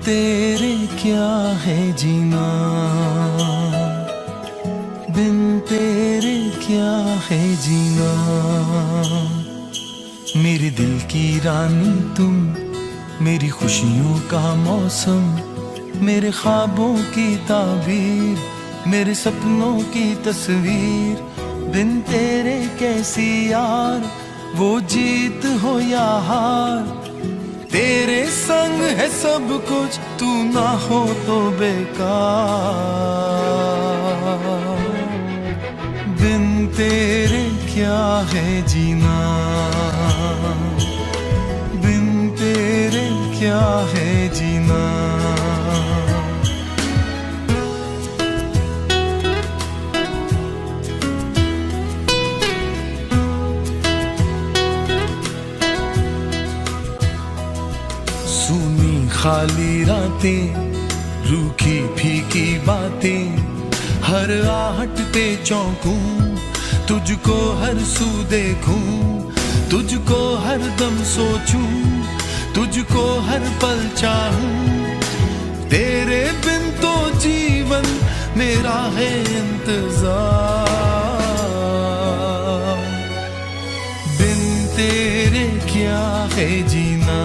तेरे क्या है जीना, बिन तेरे क्या है जीना। मेरे दिल की रानी तुम, मेरी खुशियों का मौसम, मेरे ख्वाबों की ताबीर, मेरे सपनों की तस्वीर, बिन तेरे कैसी यार, वो जीत हो या हार। तेरे संग है सब कुछ, तू ना हो तो बेकार। बिन तेरे क्या है जीना, बिन तेरे क्या है जीना। सुनी खाली रातें, रूखी फीकी बातें, हर आहट पे चौंकूं, तुझको हर सू देखूं, तुझको हर दम सोचूं, तुझको हर पल चाहूं। तेरे बिन तो जीवन मेरा है इंतजार। बिन तेरे क्या है जीना,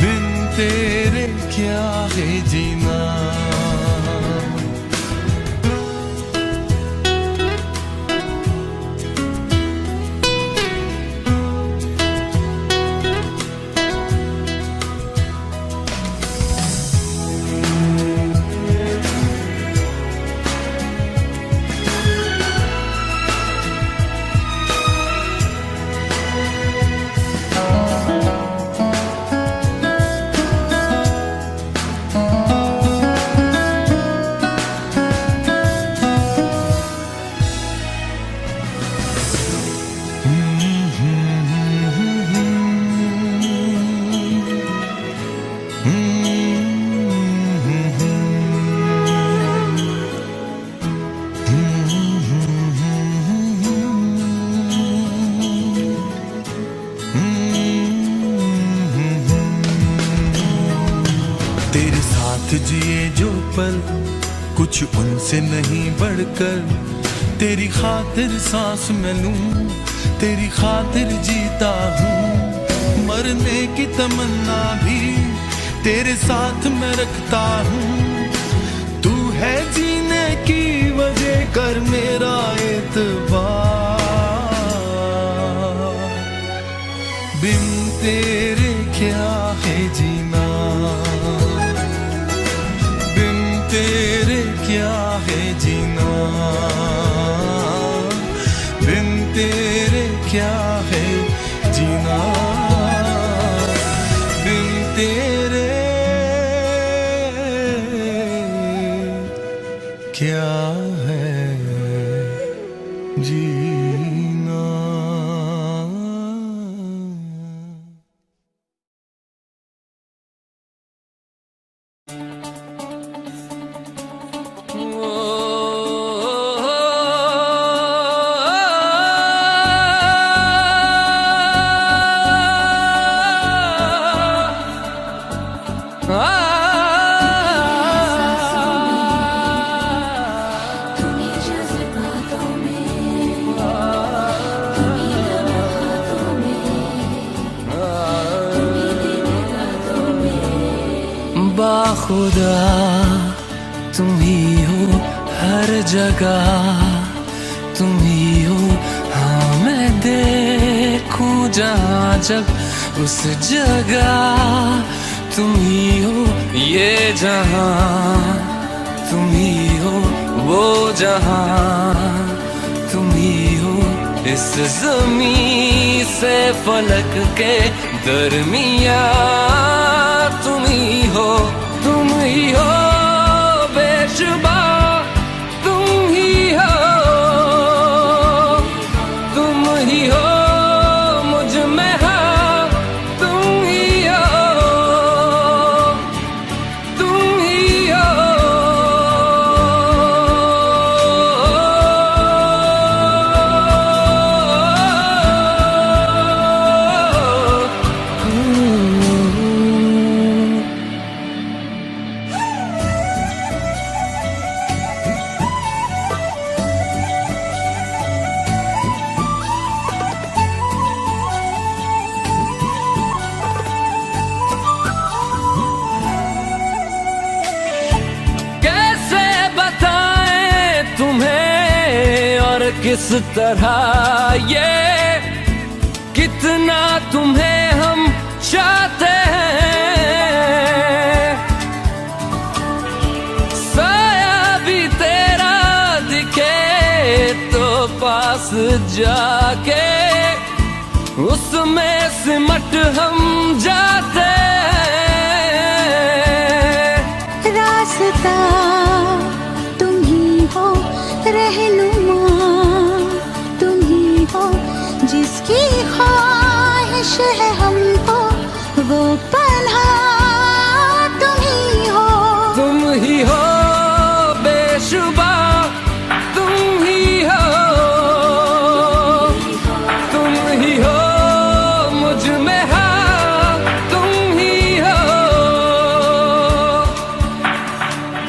बिन तेरे क्या है जीना। तेरे साथ जिए जो पल, कुछ उनसे नहीं बढ़कर। तेरी खातिर सांस मैं लूं, तेरी खातिर जीता हूँ। मरने की तमन्ना भी तेरे साथ मैं रखता हूँ। तू है जीने की वजह, कर मेरा एतबार। बिन तेरे क्या है जीना, बिन तेरे क्या है जीना। बिन तेरे क्या है जीना, बिन तेरे क्या है जीना। बाखुदा तुम ही हो हर जगह, तुम ही हो। हाँ मैं देखूं जहाँ जब उस जगह, तुम ही हो ये जहाँ, तुम ही हो वो जहाँ, तुम ही हो इस ज़मीं से फलक के दरमिया। तुम ही हो, तुम ही हो बेशुबा, तुम ही हो, तुम ही हो मुझ में हाँ, तुम ही हो, तुम ही हो। किस तरह ये कितना तुम्हें हम चाहते हैं, साया भी तेरा दिखे तो पास जाके उसमें सिमट हम जाते हैं। रास्ता तुम ही हो, रहनुमा तुम ही हो, जिसकी ख्वाहिश है हमको वो पन्हा तुम ही हो। तुम ही हो बेशुबा, तुम ही हो, तुम ही हो मुझ में हाँ, तुम ही हो।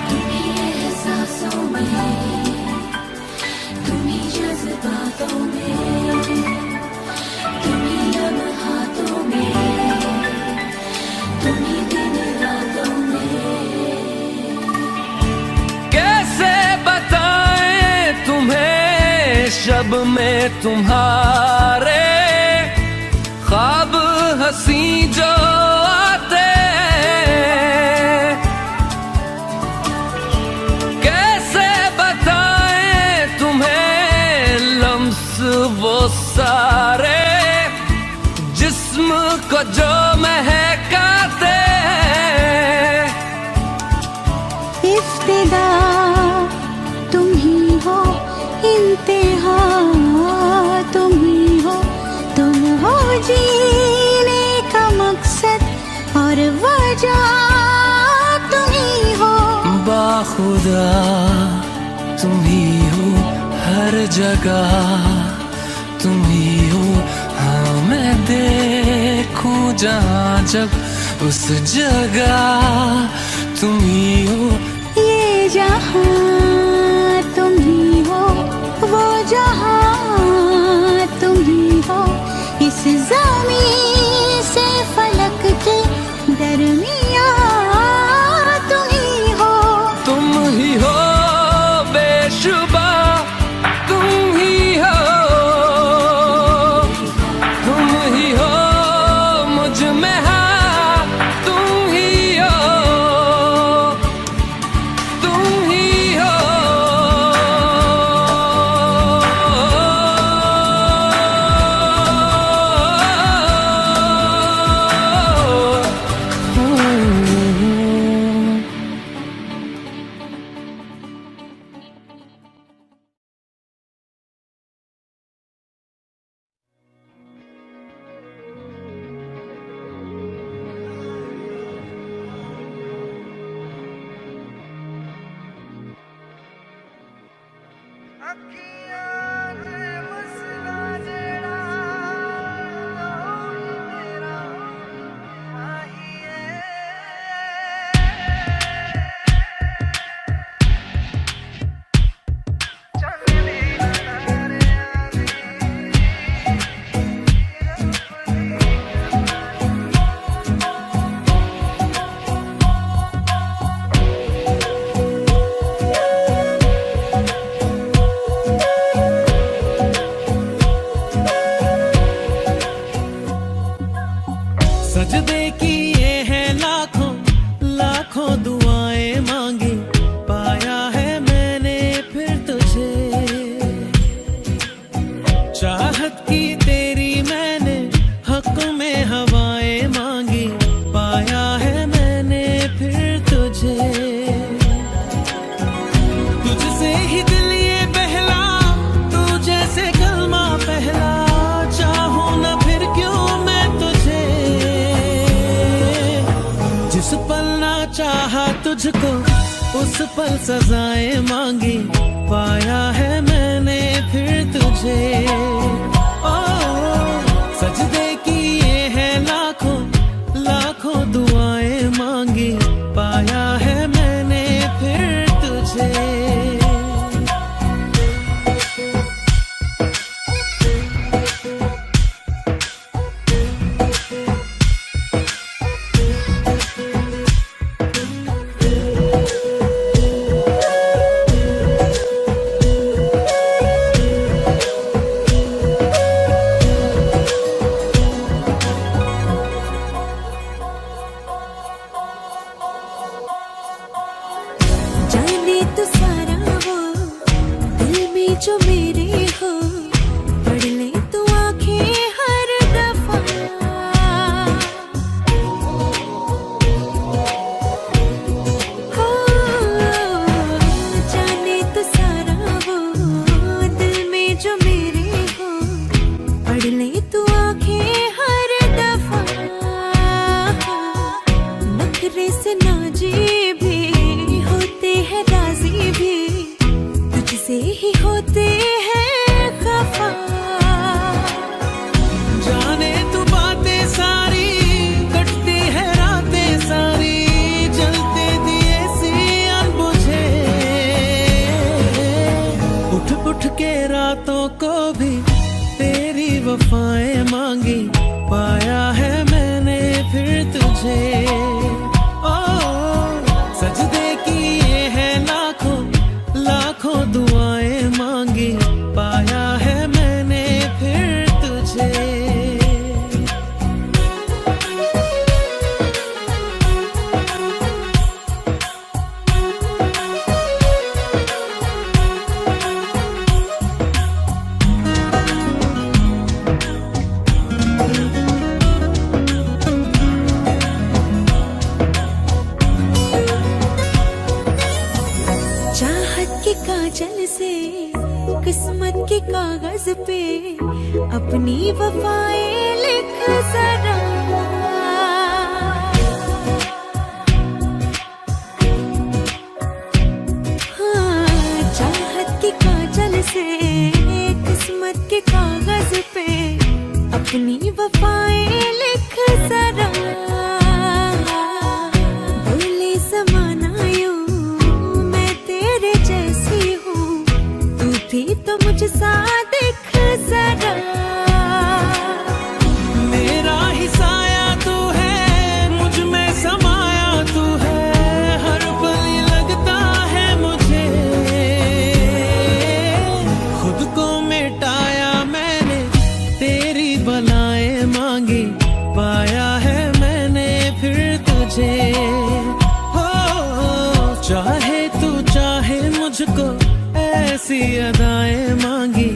तुम्ही एहसासों में, तुम्ही जज्बातों में, तुम्ही लम्हातों में, तुम्ही दिन रातों में। कैसे बताएं तुम्हें शब में तुम्हारे ख्वाब हंसी जो आते हैं। कैसे बताएं तुम्हें लम्स वो सारे जिस्म को जो महकाते हैं। इफ्तिदा तुम ही हो, इंतहा तुम ही हो, तुम हो जीने का मकसद और वजह तुम ही हो। बाखुदा तुम ही हो, हर जगह तुम ही हो। हाँ मैं देखूं जहाँ जब उस जगह तुम ही हो। ये जहां तुम ही हो, वो जहां तुम ही हो, इस ज़मीन से फलक के दरमियां तुम ही हो। तुम ही हो बेशुबा, तुम ही हो, तुम ही हो मुझ में हाँ, तुम ही हो, तुम ही हो। सजदे किए हैं लाखों लाखों दुआएं मांगी, पाया है मैंने फिर तुझे। चाहत की तेरी मैंने हक में हवाएं मांगी, पाया है मैंने फिर तुझे। तुझसे ही दिल ये बहला, तू जैसे कलमा पहला, चाहूं ना फिर क्यों मैं तुझे। जिस पल ना चाहा तुझको उस पल सजाएं मांगी, पाया है मैंने फिर तुझे। ओ सजदे किए हैं लाखों लाखों दुआएं मांगी, पाया है मैंने फिर तुझे। कागज पे अपनी वफाएं लिख जरा। से किस्मत के कागज पे अपनी वफाएं लिख जरा। बोले ज़माना यूं मैं तेरे जैसी हूँ, तू भी तो मुझसा दिख जरा। मेरा ही साया तू है, मुझ में समाया तू है, हर पल लगता है मुझे खुद को मिटाया मैंने, तेरी बलाएं मांगी, पाया है मैंने फिर तुझे। हो चाहे तू चाहे मुझको, ऐसी अदाएं मांगी,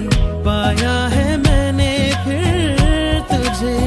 पाया है मैंने फिर तुझे।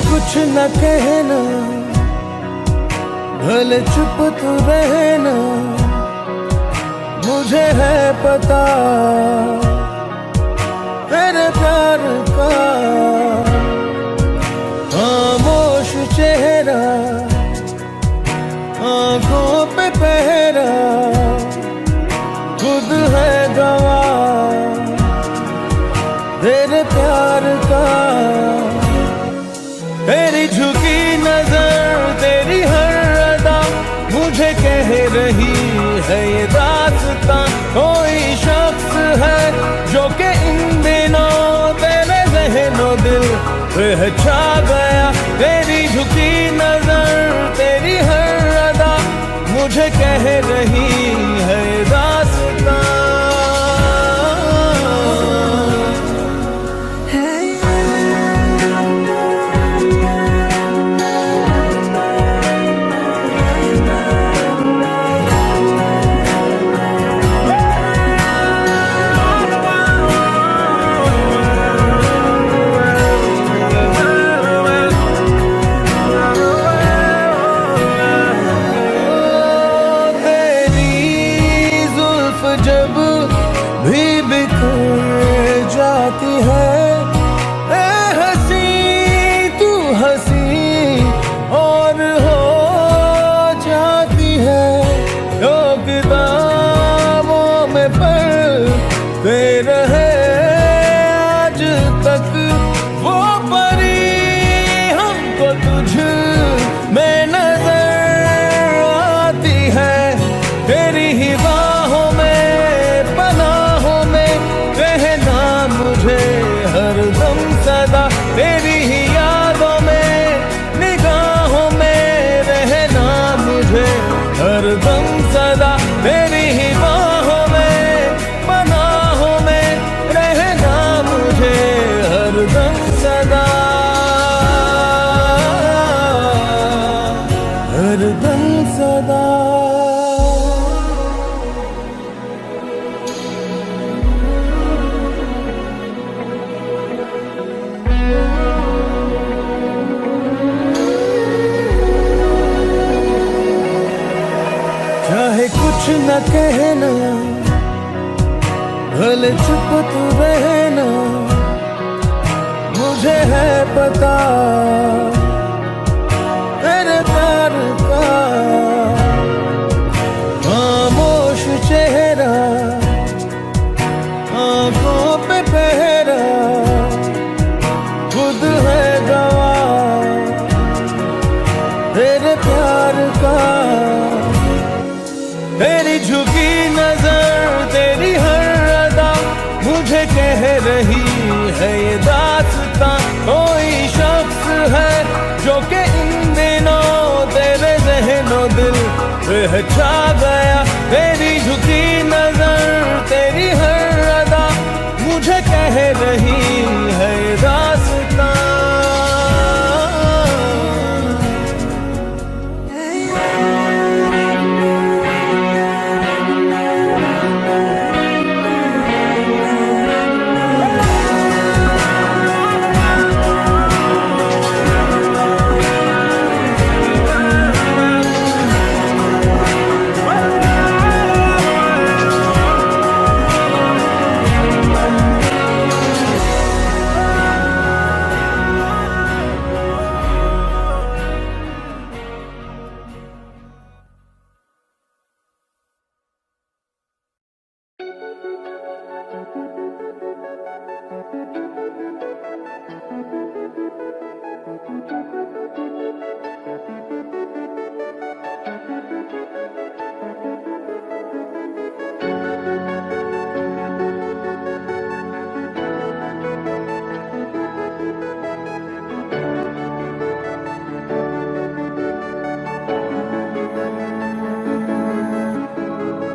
कुछ न कहना, भले चुप तू रहना, मुझे है पता तेरे प्यार का। खामोश चेहरा, आंखों पे पहरा, खुद है गवाह तेरे प्यार का। तेरी झुकी नजर, तेरी हर अदा मुझे कह रही है ये दास्तां। कोई शख्स है जो कि इन दिनों तेरे ज़हनो दिल पे छा गया। तेरी झुकी नजर, तेरी हर अदा मुझे कह रही है ये दास्तां। जब भी बिखर जाती है, ए हंसी तू हंसी और हो जाती है। जो किताबों में पढ़ते रहे आज तक वो परी, हमको तुझ में नजर आती है। तेरी ही बाहों में, पनाहों में रहना मुझे हरदम सदा। तेरी ही यादों में, निगाहों में रहना मुझे हरदम सदा। तेरी ही बाहों में, पनाहों में रहना मुझे हरदम सदा, हरदम सदा। चाहे कुछ न कहना, भले चुप तू रहना, मुझे है पता तेरे प्यार का। खामोश चेहरा, आंखों पे पहरा, खुद है गवाह तेरे कह रही है ये दास्तां। कोई शख्स है जो कि इन दिनों तेरे ज़हनो दिल पे छा गया। तेरी झुकी नजर तेरी हर अदा मुझे कह रही है ये दास्तां।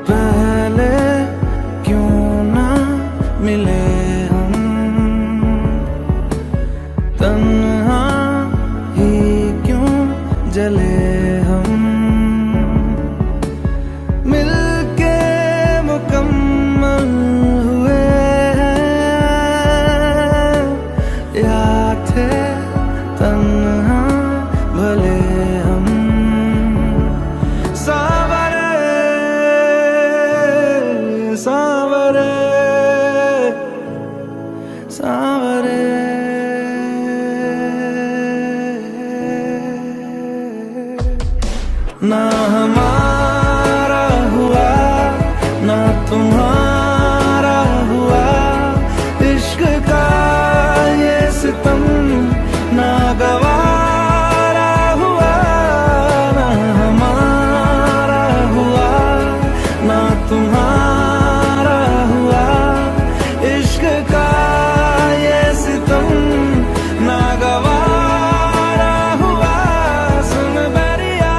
पहले क्यों ना मिले हम, तन्हा ही क्यों जले हम। मिलके मुकम्मल हुए हैं या थे तन्हा भले हम। सांवरे सांवरे ना हमारा हुआ ना तुम्हारा हुआ, इश्क का ये सितम ना गवारा हुआ। ना हमारा हुआ ना तुम्हारा हुआ, इश्क का ये सितम ना गवारा हुआ। सुन बैरिया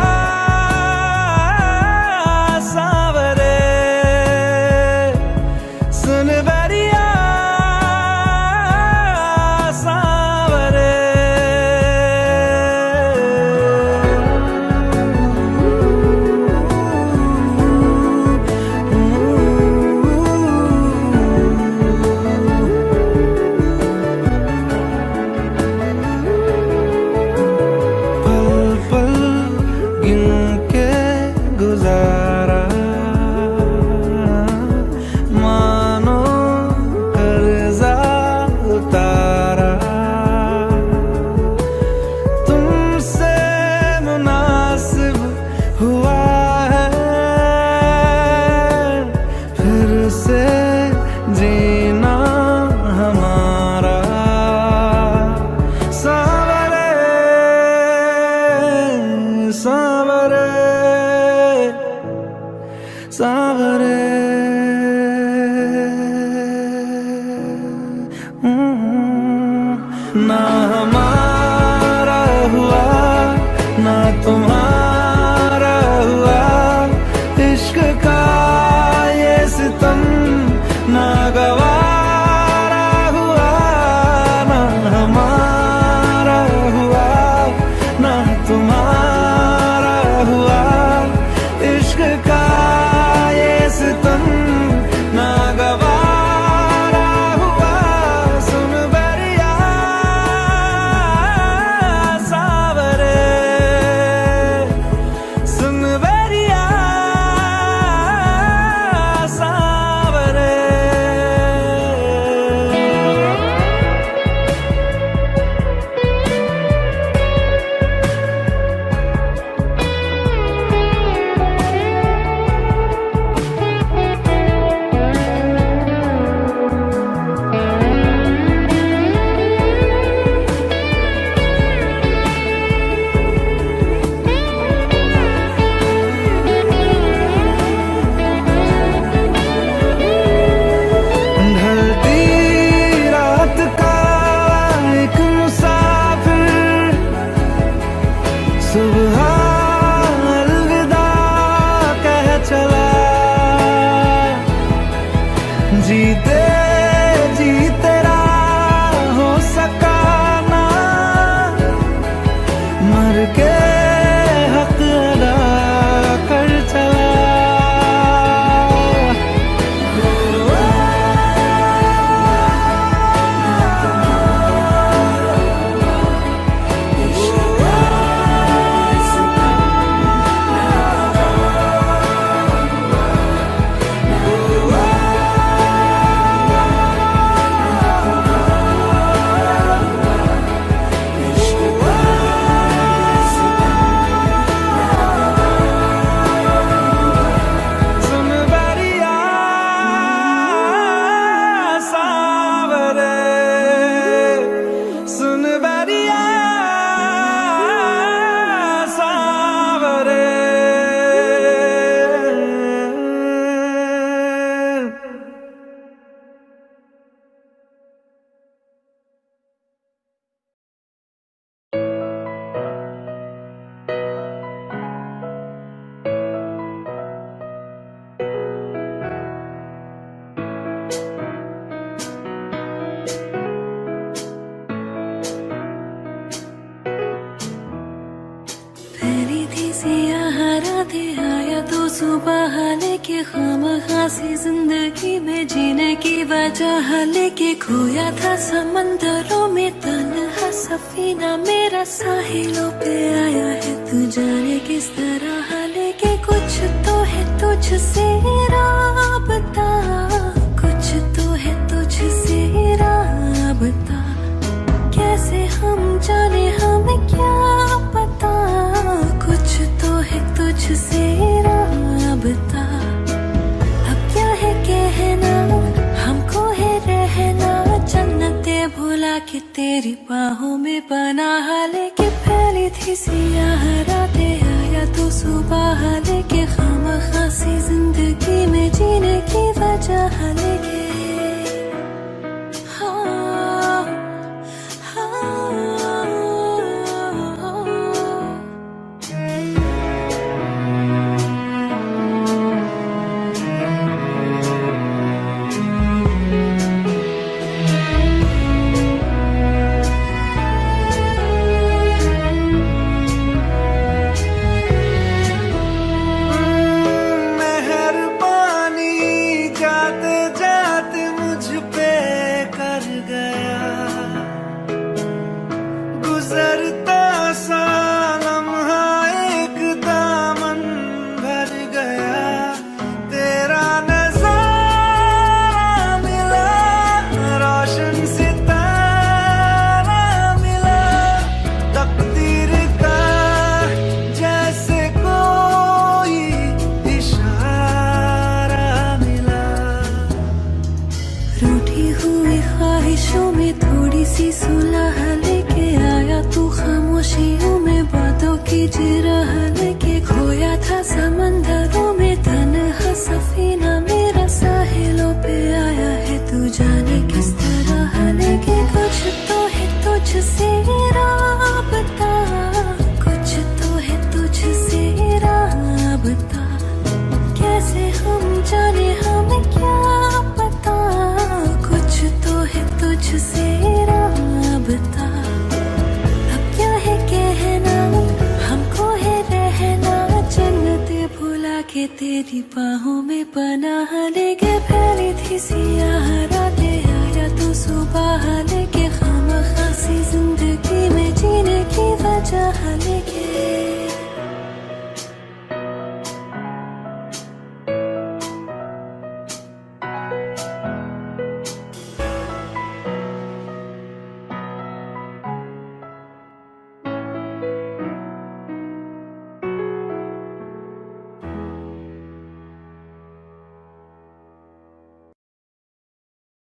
सांवरे, सुन बैरिया सांवरे। पल पल गिन के गुजारा, मानो कर्जा उतारा। तुमसे मुनासिब हुआ है फिर से जीना हमारा। सांवरे सांवरे सांवरे ना हमारा हुआ ना तुम्हारा हुआ, इश्क का ये सितम जीते जी तेरा हो सका ना, मर के हक अदा कर चला। सुबह लेके खामखासी जिंदगी में जीने की वजह लेके खोया था समंदरों में तन्हा सफीना मेरा साहिलों पे आया है तू जाने किस तरह लेके कुछ तो है तुझसे राबता, कुछ तो है तुझसे राबता, कैसे हम जाने हमें क्या पता, कुछ तो है तुझसे राबता। अब क्या है कहना हमको है रहना, जन्नते भुला के तेरी बाहों में पनाह लेके फैली थी सियाह रातें, आया तो सुबह लेके खामखासी जिंदगी में जीने की वजह लेके। समंदरों में तन्हा सफीना मेरा साहिलों पे आया है तू जाने किस तरह लेके कुछ तो है तुझसे राबता, कुछ तो है तुझसे राबता, कैसे हम जाने हमें क्या पता, कुछ तो है तुझसे राबता। अब क्या है कहना हमको है रहना, जन्नते भुला के तेरी बाहों में पनाह लेके फैली थी सियाह रातें, आया तो सुबह लेके खामखासी जिंदगी में जीने की वजह लेके।